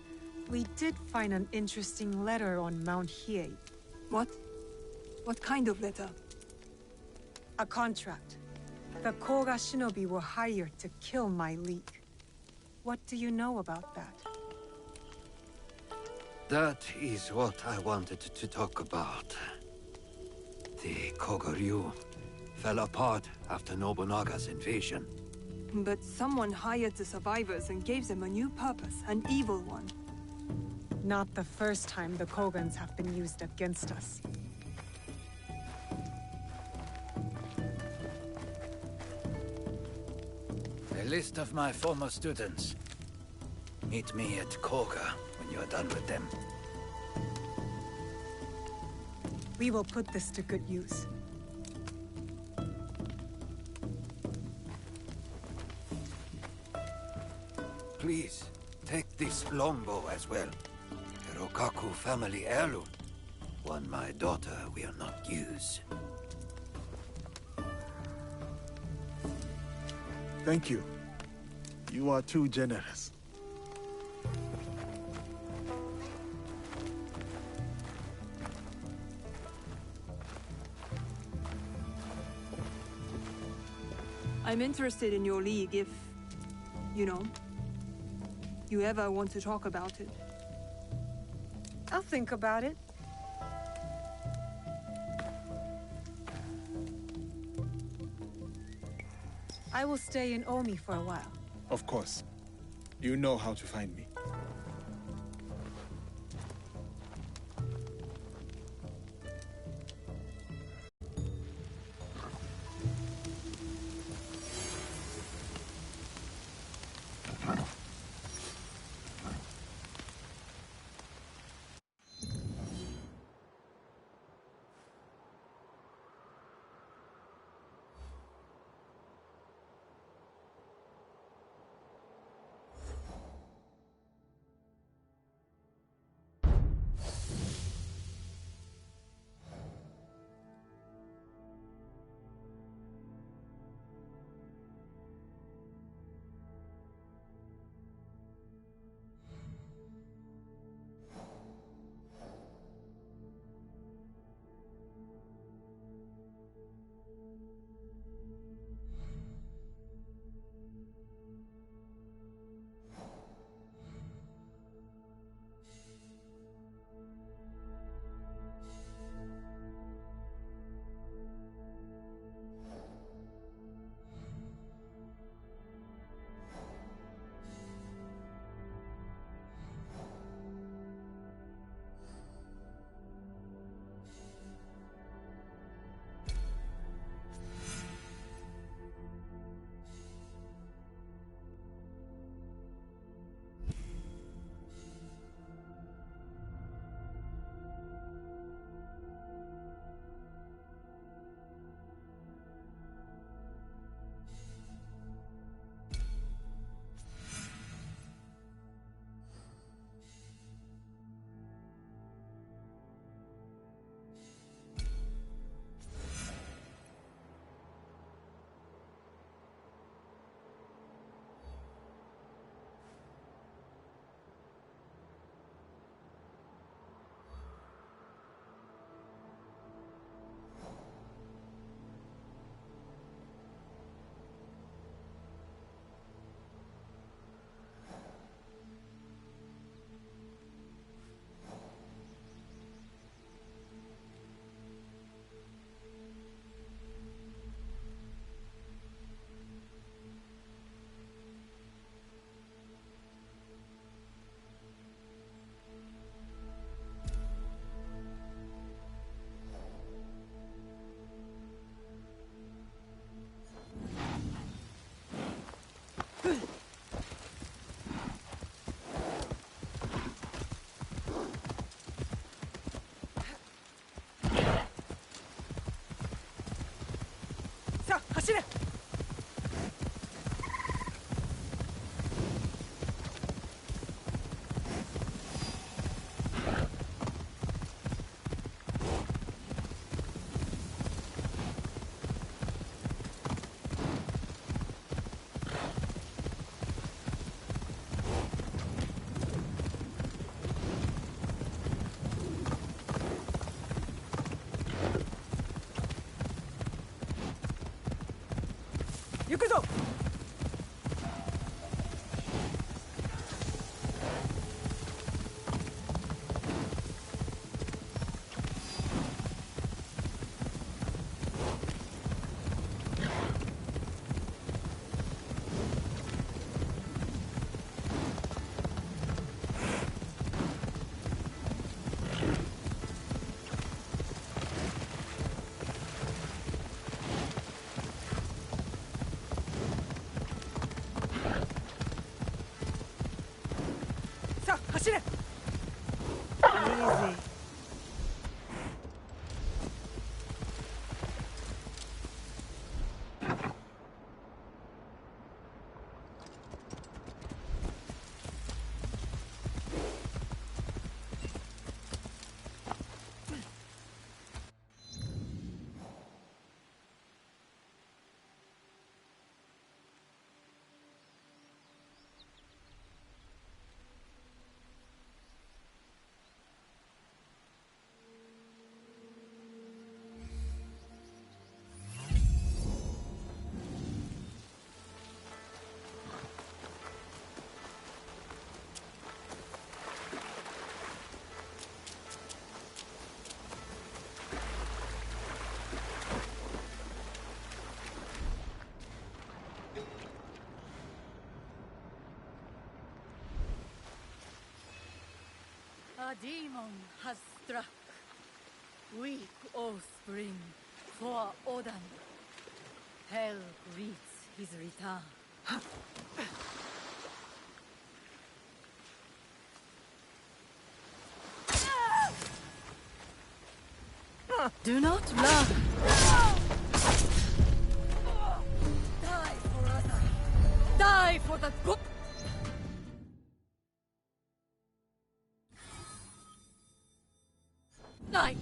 we did find an interesting letter on Mount Hiei. What? What kind of letter? A contract. The Koga shinobi were hired to kill my league. What do you know about that? That is what I wanted to talk about. The Koga-ryu fell apart after Nobunaga's invasion. But someone hired the survivors and gave them a new purpose, an evil one. Not the first time the Kogans have been used against us. A list of my former students. Meet me at Koga when you are done with them. We will put this to good use. Please, take this longbow as well. The Rokaku family heirloom. One my daughter will not use. Thank you. You are too generous. I'm interested in your league if, you ever want to talk about it. I'll think about it. I will stay in Omi for a while. Of course. You know how to find me. Easy. A demon has struck. Weep, O spring, for Odin. Hell greets his return. Do not run. Die for us. Die for the good. Die.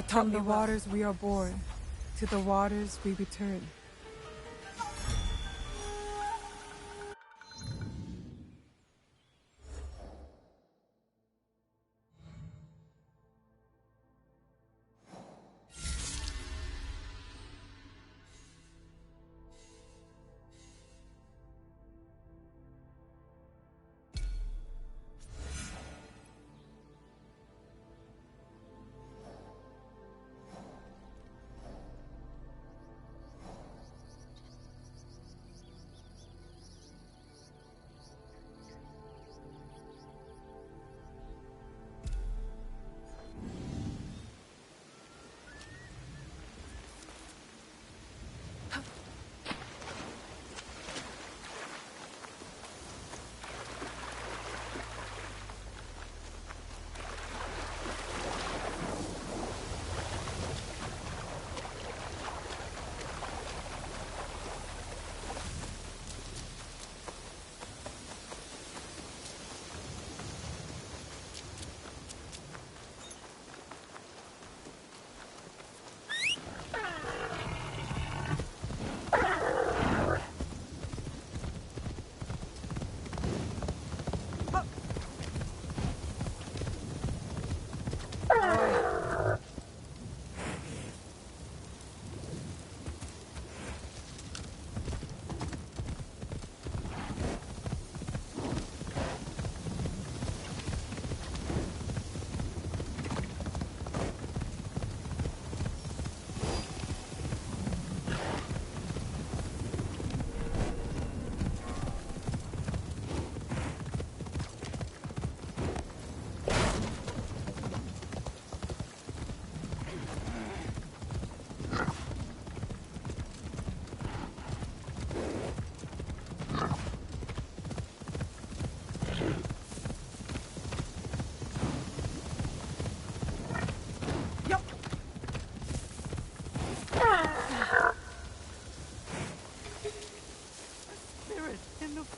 From the waters we are born, to the waters we return.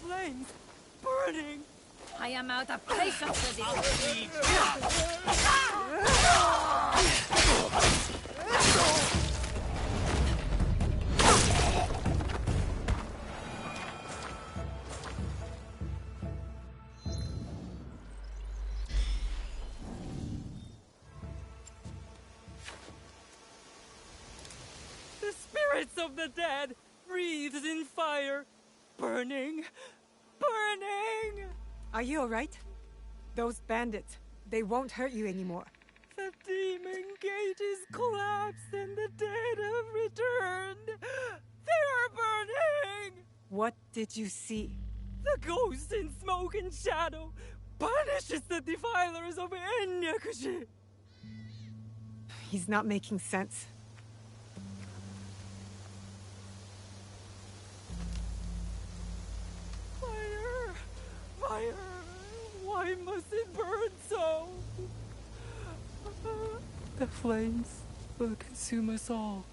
Flames burning. I am out of patience with this. The spirits of the dead wreathed in fire, burning. Burning! Are you alright? Those bandits, they won't hurt you anymore. The demon gate is collapsed and the dead have returned. What did you see? The ghost in smoke and shadow punishes the defilers of Enyakushi. He's not making sense. Fire! Fire! Why must it burn so? The flames will consume us all.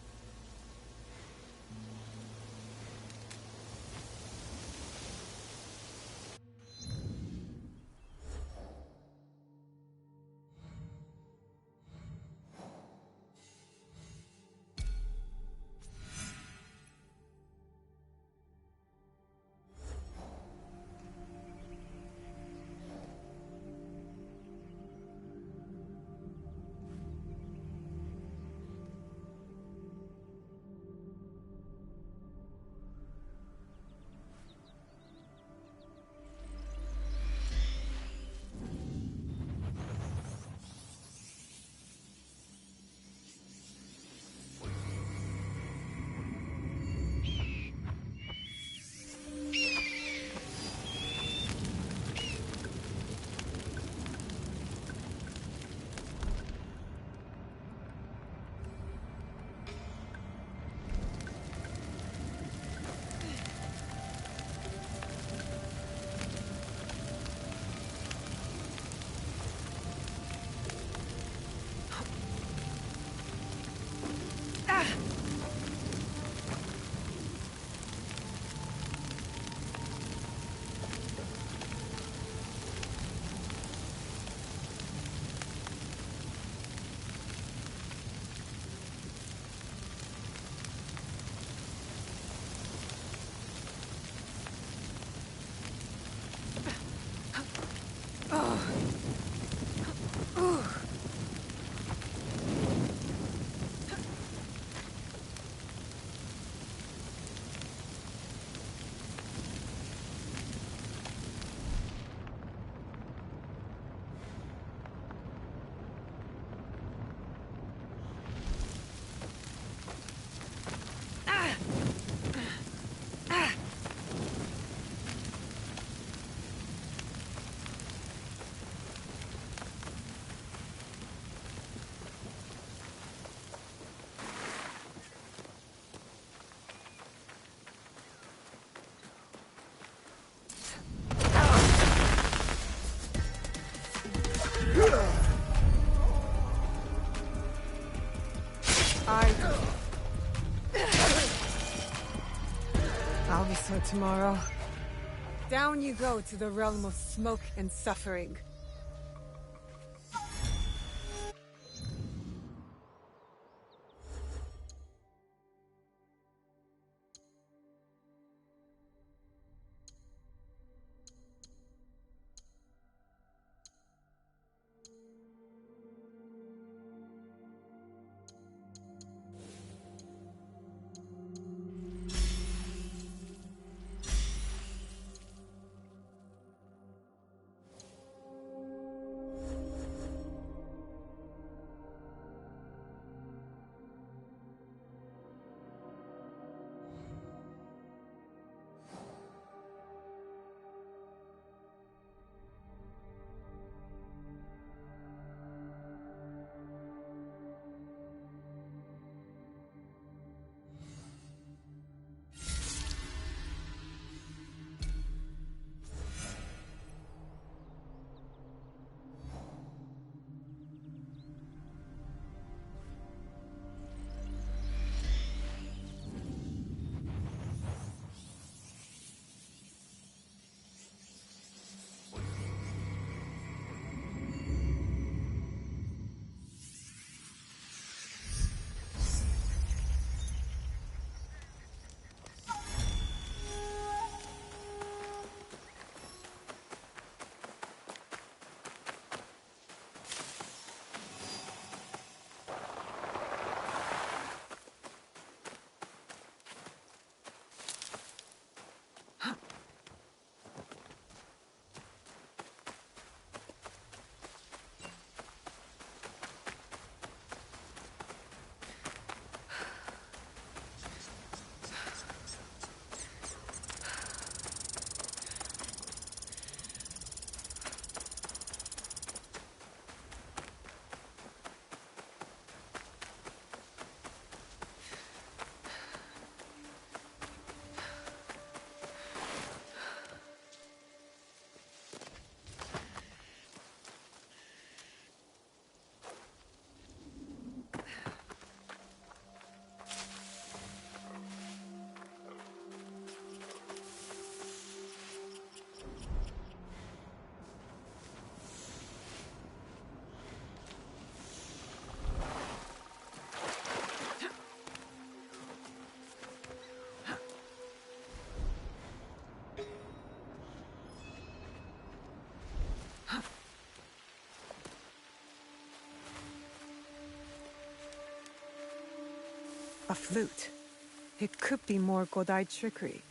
I'll be so tomorrow. Down you go to the realm of smoke and suffering. A flute. It could be more Godai trickery.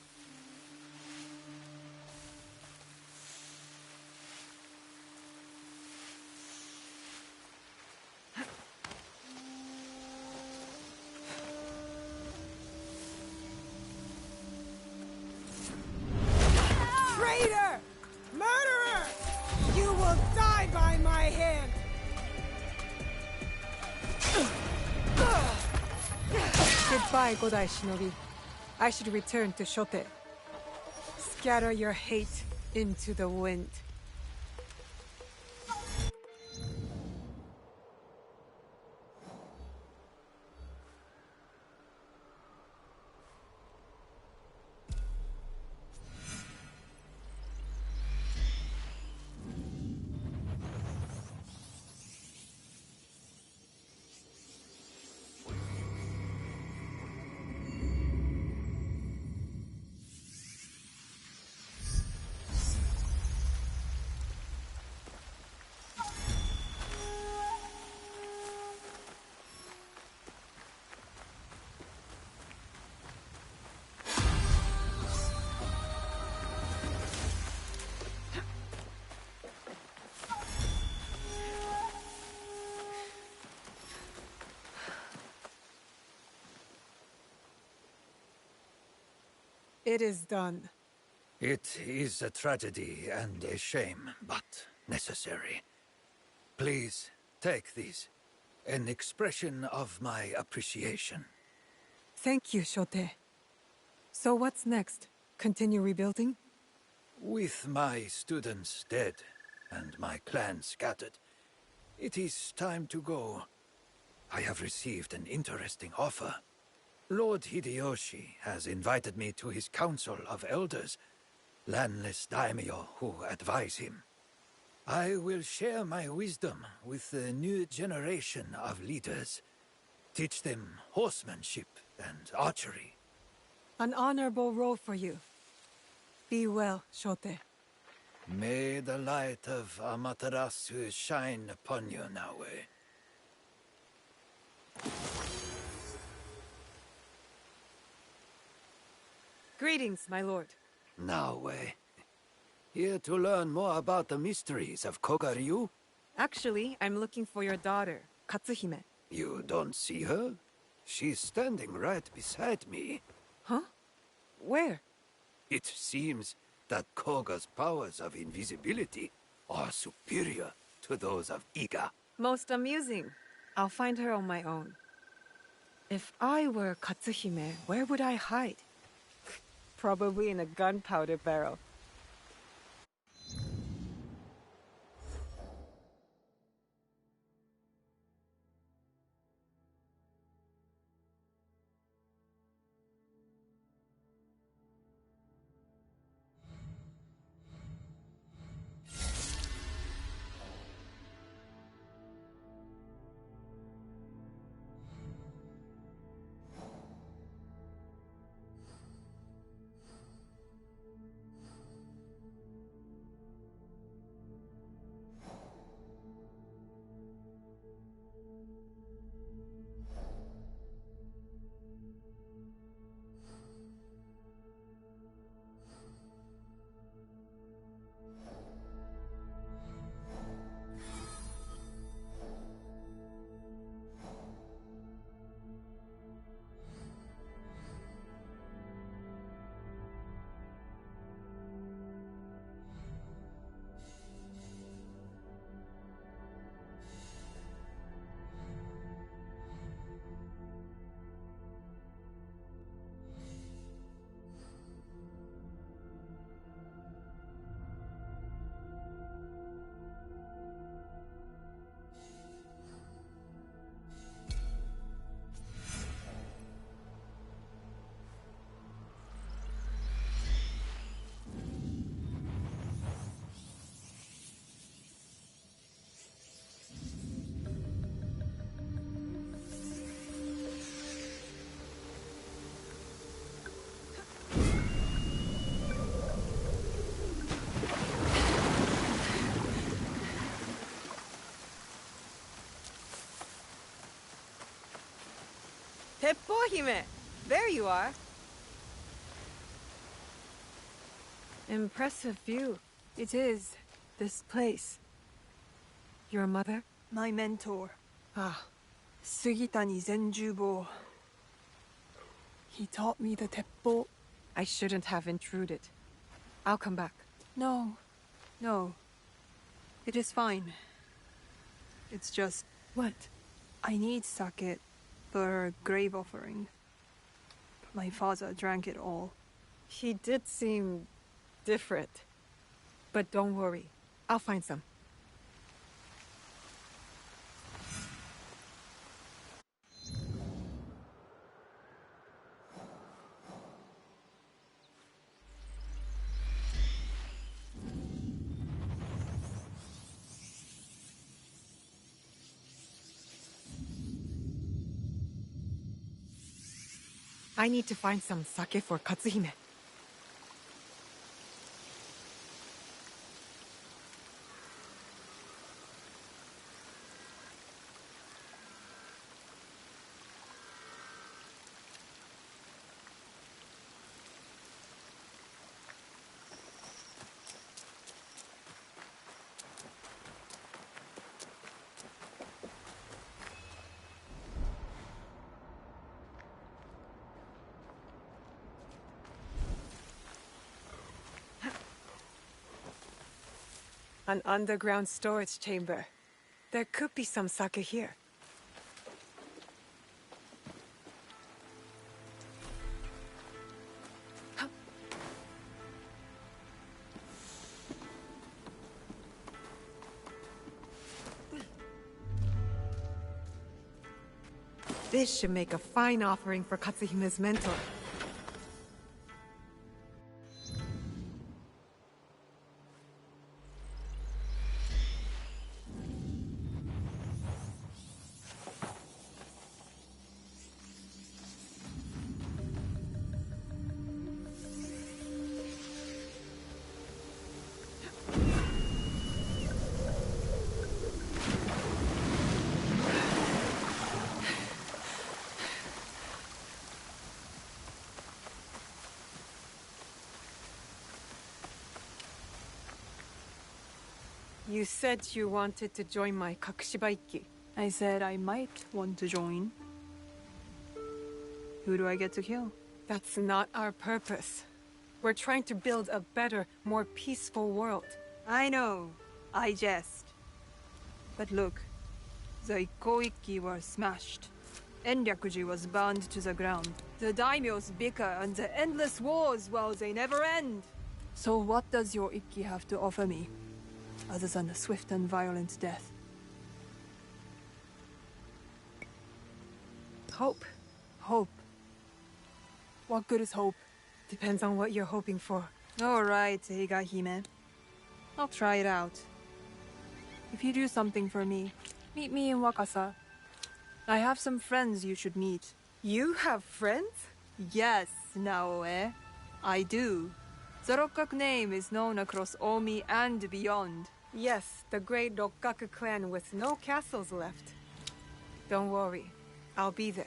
Traitor! Murderer! You will die by my hand! Goodbye, Godai Shinobi. I should return to Shote. Scatter your hate into the wind. It is done. It is a tragedy and a shame, but necessary. Please, take these. An expression of my appreciation. Thank you, Shote. So what's next? Continue rebuilding? With my students dead and my clan scattered, it is time to go. I have received an interesting offer. Lord Hideyoshi has invited me to his council of elders, landless daimyo who advise him. I will share my wisdom with the new generation of leaders, teach them horsemanship and archery. An honorable role for you. Be well, Shote. May the light of Amaterasu shine upon you, Naoe. Greetings, my lord. Naoe. Here to learn more about the mysteries of Kogaryu? Actually, I'm looking for your daughter, Katsuhime. You don't see her? She's standing right beside me. Huh? Where? It seems that Koga's powers of invisibility are superior to those of Iga. Most amusing. I'll find her on my own. If I were Katsuhime, where would I hide? Probably in a gunpowder barrel. Teppo-hime! There you are. Impressive view. It is. This place. Your mother? My mentor. Ah. Sugitani Zenjubo. He taught me the teppo. I shouldn't have intruded. I'll come back. No. No. It is fine. It's just... What? I need sake for a grave offering. My father drank it all. He did seem... different. But don't worry. I'll find some. I need to find some sake for Katsuhime. An underground storage chamber. There could be some sake here. This should make a fine offering for Katsuhime's mentor. You said you wanted to join my Kakushibaiki. I said I might want to join. Who do I get to kill? That's not our purpose. We're trying to build a better, more peaceful world. I know. I jest. But look, the Ikoiki were smashed. Enryakuji was burned to the ground. The daimyos bicker and the endless wars, well, they never end. So what does your Ikki have to offer me? Other than a swift and violent death. Hope. Hope. What good is hope? Depends on what you're hoping for. All right, Eiga-hime. I'll try it out. If you do something for me, meet me in Wakasa. I have some friends you should meet. You have friends? Yes, Naoe. I do. The Rokkaku name is known across Omi and beyond. Yes, the great Rokkaku clan with no castles left. Don't worry, I'll be there.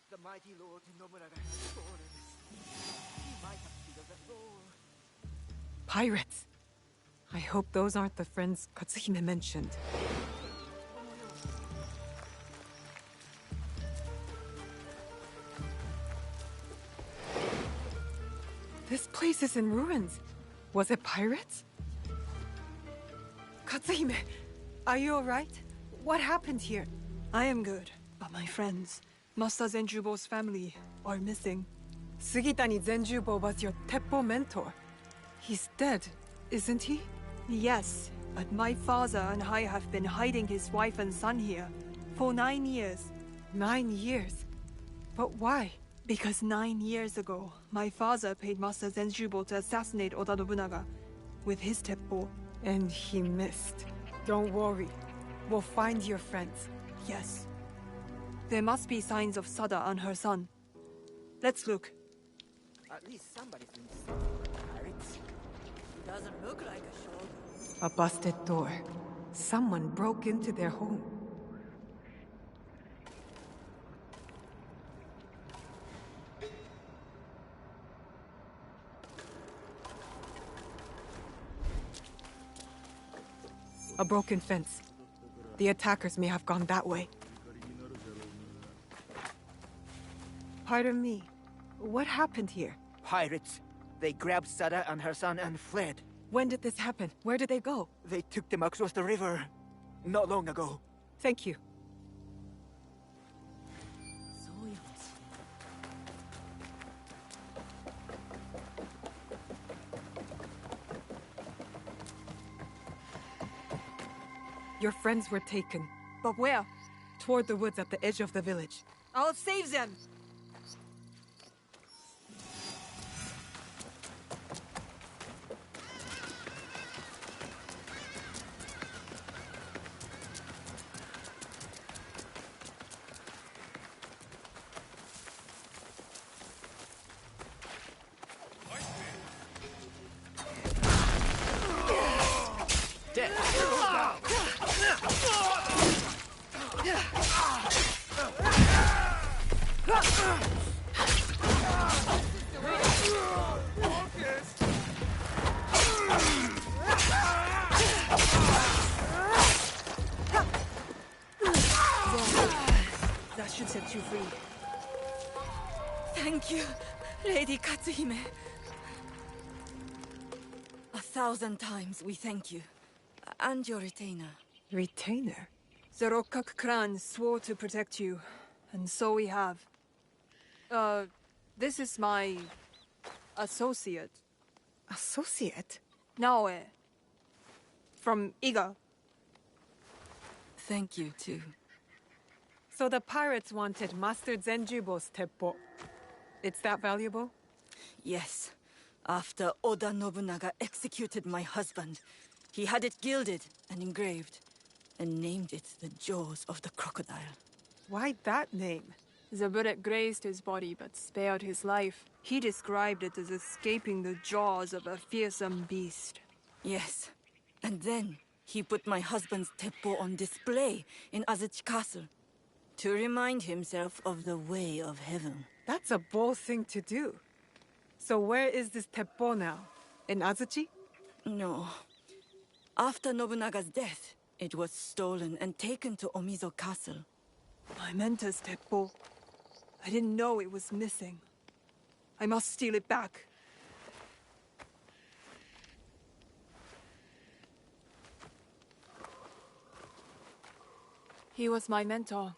The mighty Lord Nobunaga has fallen. He might have filled that role. Pirates! I hope those aren't the friends Katsuhime mentioned. This place is in ruins. Was it pirates? Katsuhime, are you alright? What happened here? I am good, but my friends, Master Zenjubo's family, are missing. Sugitani Zenjubo was your Teppo mentor. He's dead, isn't he? Yes, But my father and I have been hiding his wife and son here for 9 years. 9 years? But why? Because 9 years ago, my father paid Master Zenjubo to assassinate Oda Nobunaga with his teppo. And he missed. Don't worry. We'll find your friends. Yes. There must be signs of Sada and her son. Let's look. At least somebody's been stolen by pirates. It doesn't look like a show. A busted door. Someone broke into their home. A broken fence. The attackers may have gone that way. Pardon me. What happened here? Pirates. They grabbed Sada and her son and fled. When did this happen? Where did they go? They took them across the river not long ago. Thank you. Your friends were taken. But where? Toward the woods at the edge of the village. I'll save them! That should set you free. Thank you, Lady Katsuhime. 1,000 times we thank you. And your retainer. Retainer? The Rokkak clan swore to protect you, and so we have. This is my associate. Associate? Naoe. From Iga. Thank you, too. So the pirates wanted Master Zenjubo's teppo. It's that valuable? Yes. After Oda Nobunaga executed my husband, he had it gilded and engraved, and named it the Jaws of the Crocodile. Why that name? The bullet grazed his body but spared his life. He described it as escaping the jaws of a fearsome beast. Yes. And then he put my husband's teppo on display in Azuchi Castle to remind himself of the way of heaven. That's a bold thing to do. So where is this teppo now? In Azuchi? No. After Nobunaga's death, it was stolen and taken to Omizo Castle. My mentor's teppo. I didn't know it was missing. I must steal it back. He was my mentor.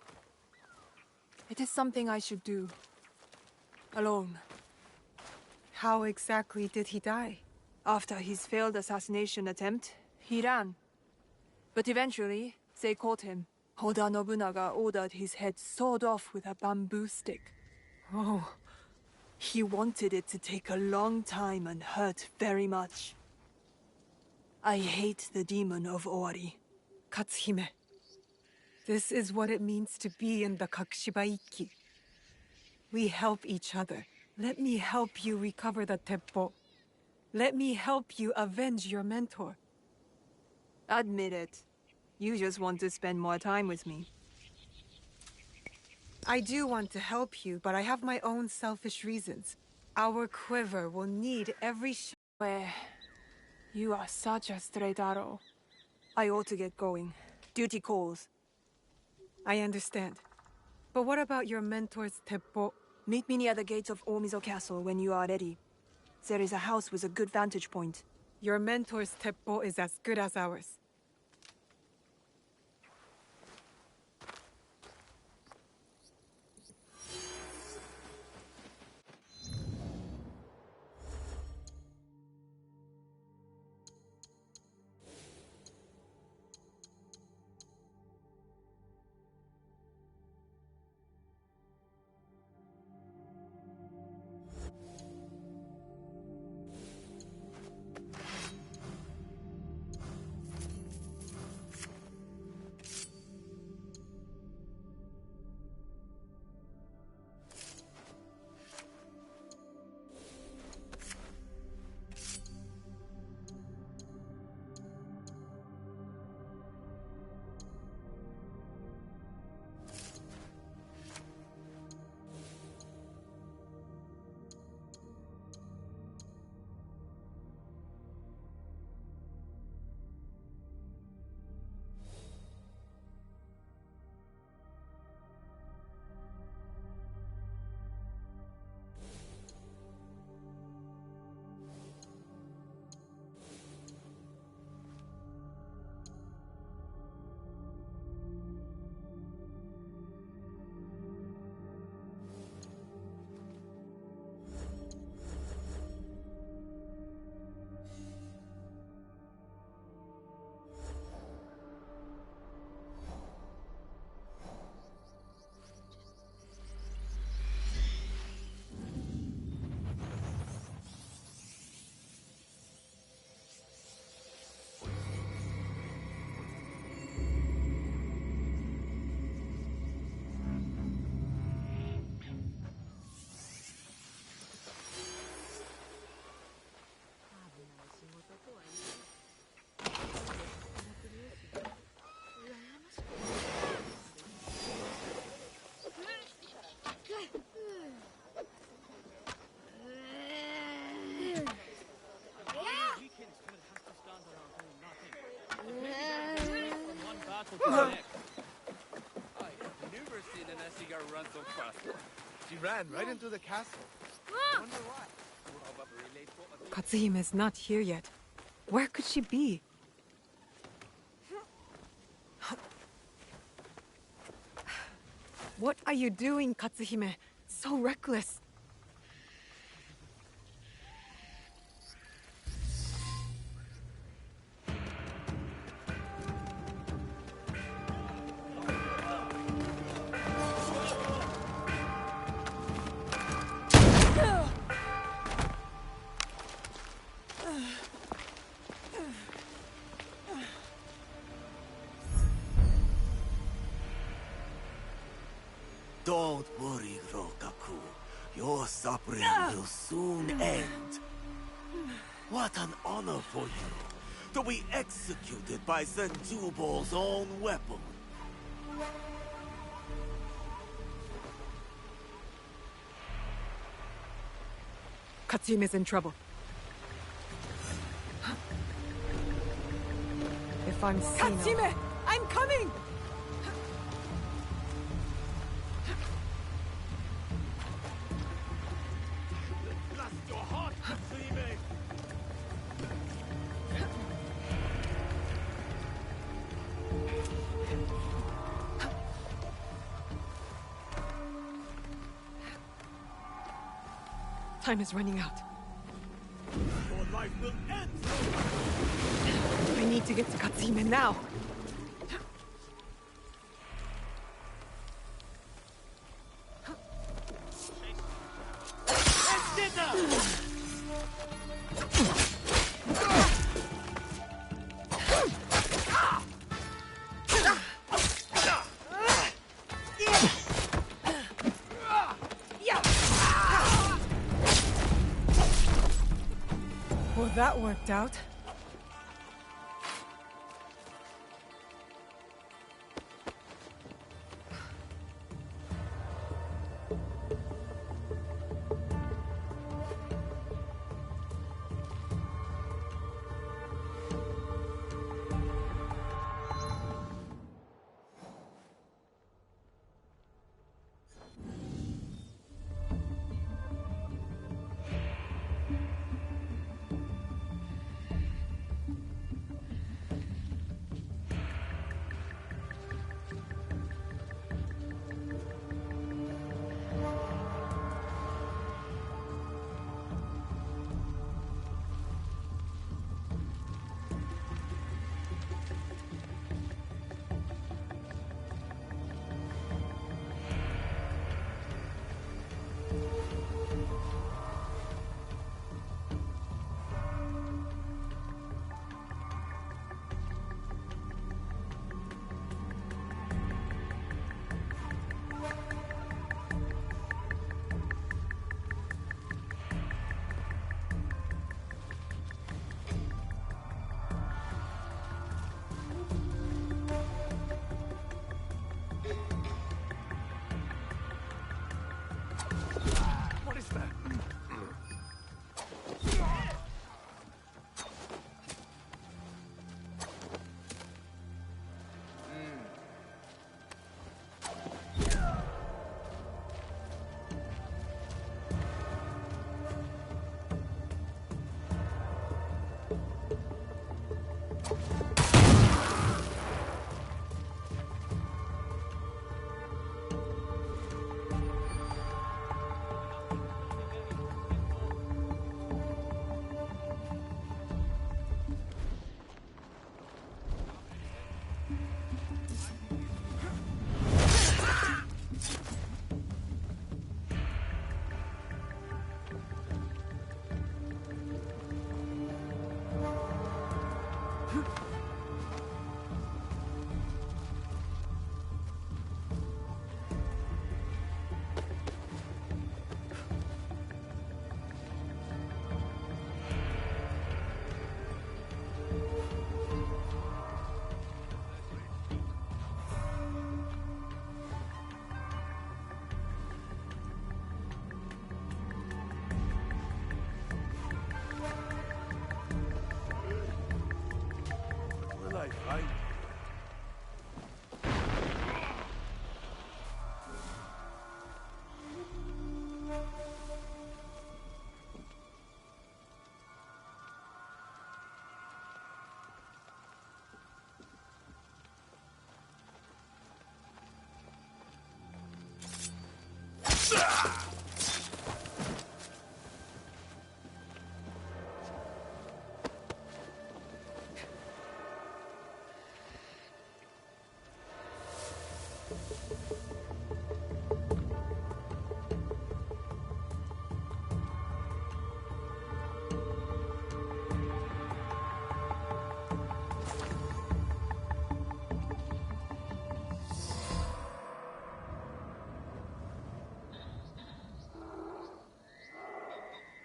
It is something I should do. Alone. How exactly did he die? After his failed assassination attempt, he ran. But eventually, they caught him. Oda Nobunaga ordered his head sawed off with a bamboo stick. Oh. He wanted it to take a long time and hurt very much. I hate the demon of Owari. Katsuhime. This is what it means to be in the Kakushibaiki. We help each other. Let me help you recover the teppo. Let me help you avenge your mentor. Admit it. You just want to spend more time with me. I do want to help you, but I have my own selfish reasons. Our quiver will need every Where you are such a straight arrow. I ought to get going. Duty calls. I understand. But what about your mentor's teppo? Meet me near the gates of Omizo Castle when you are ready. There is a house with a good vantage point. Your mentor's teppo is as good as ours. I've never seen an Ashigar run so fast. She ran right into the castle. I wonder why. Katsuhime's not here yet. Where could she be? What are you doing, Katsuhime? So reckless. Don't worry, Rokaku. Your suffering will soon end. What an honor for you, to be executed by Senjubo's own weapon. Katsuhime's in trouble. If I'm seen... Katsuhime! I'm coming! Time is running out. Your life will end! I need to get to Katsuhime now. Well, that worked out.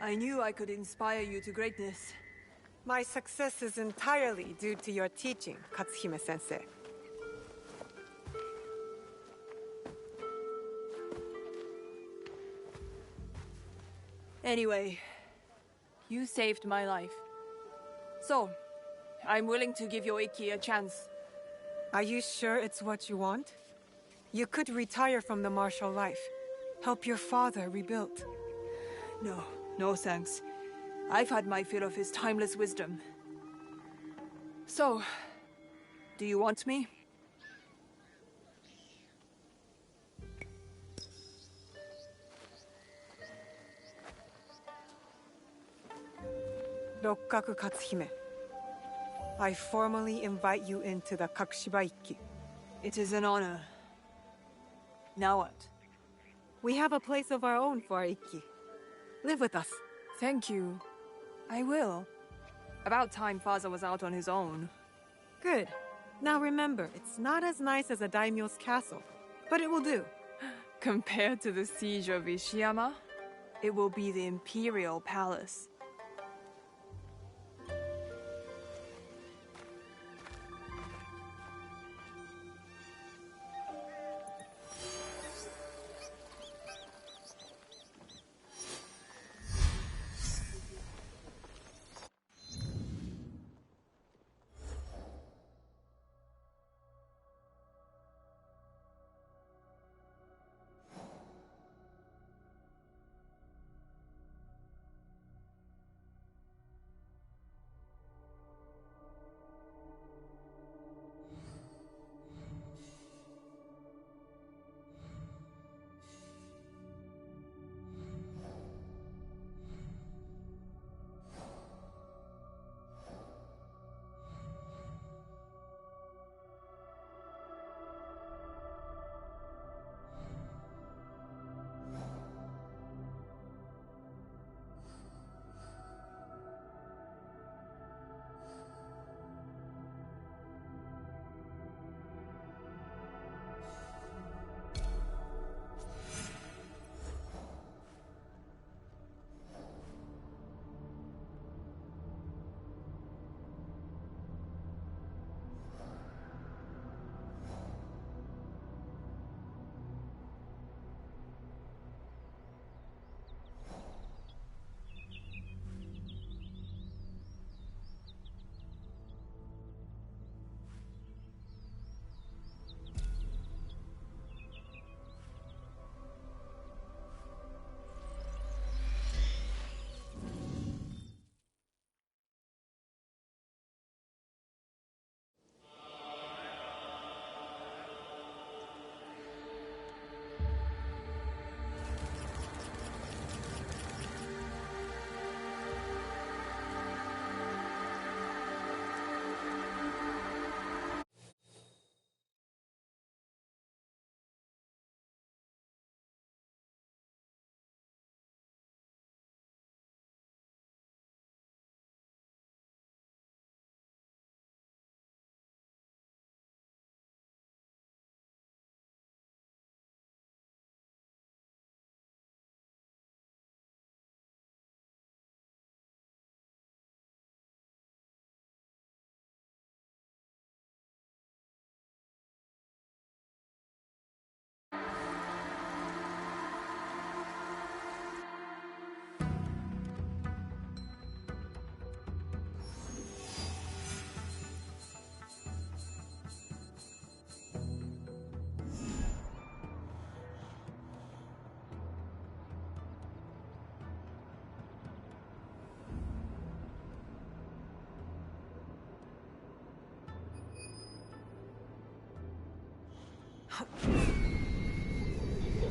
I knew I could inspire you to greatness. My success is entirely due to your teaching, Katsuhime-sensei. Anyway, you saved my life. So, I'm willing to give your Ikki a chance. Are you sure it's what you want? You could retire from the martial life. Help your father rebuild. No thanks. I've had my fill of his timeless wisdom. So, do you want me? Rokkaku Katsuhime, I formally invite you into the Kakushiba Ikki. It is an honor. Now what? We have a place of our own for our Ikki. Live with us. Thank you. I will. About time father was out on his own. Good. Now remember, it's not as nice as a daimyo's castle, but it will do. Compared to the siege of Ishiyama, it will be the Imperial Palace.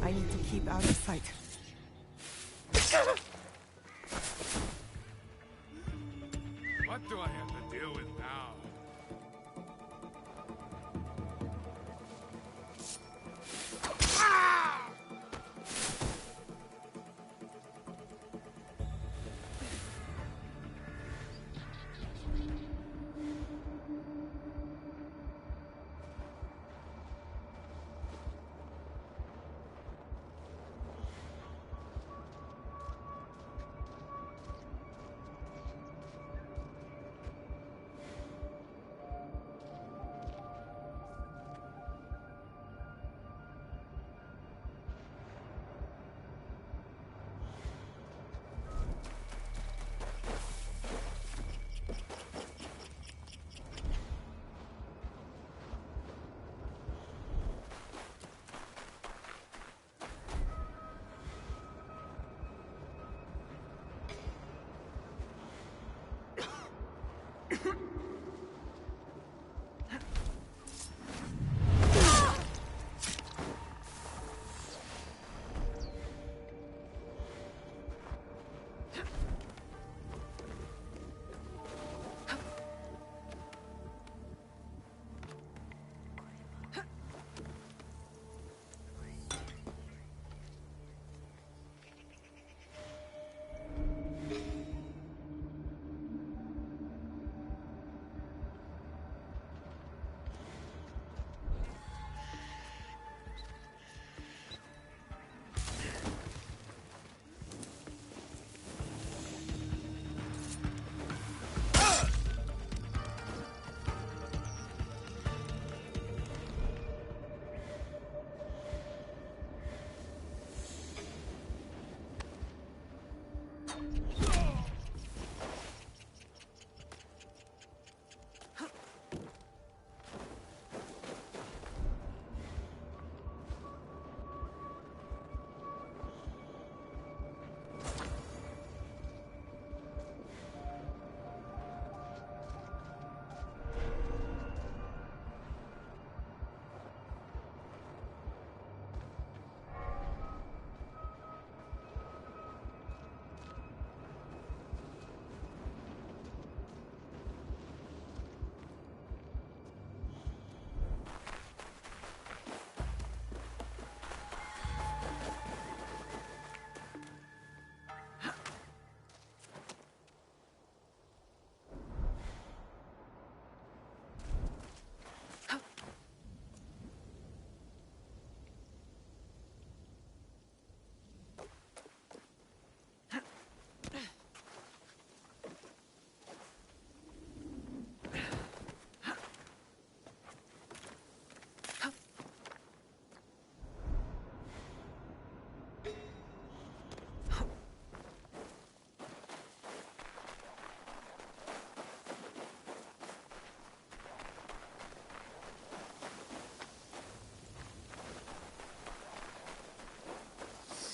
I need to keep out of sight. What do I have to deal with now?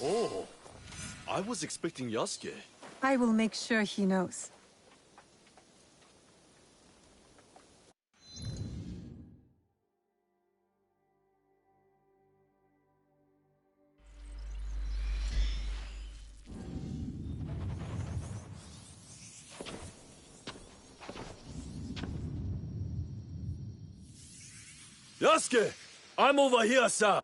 Oh, I was expecting Yasuke. I will make sure he knows. Yasuke! I'm over here, sir!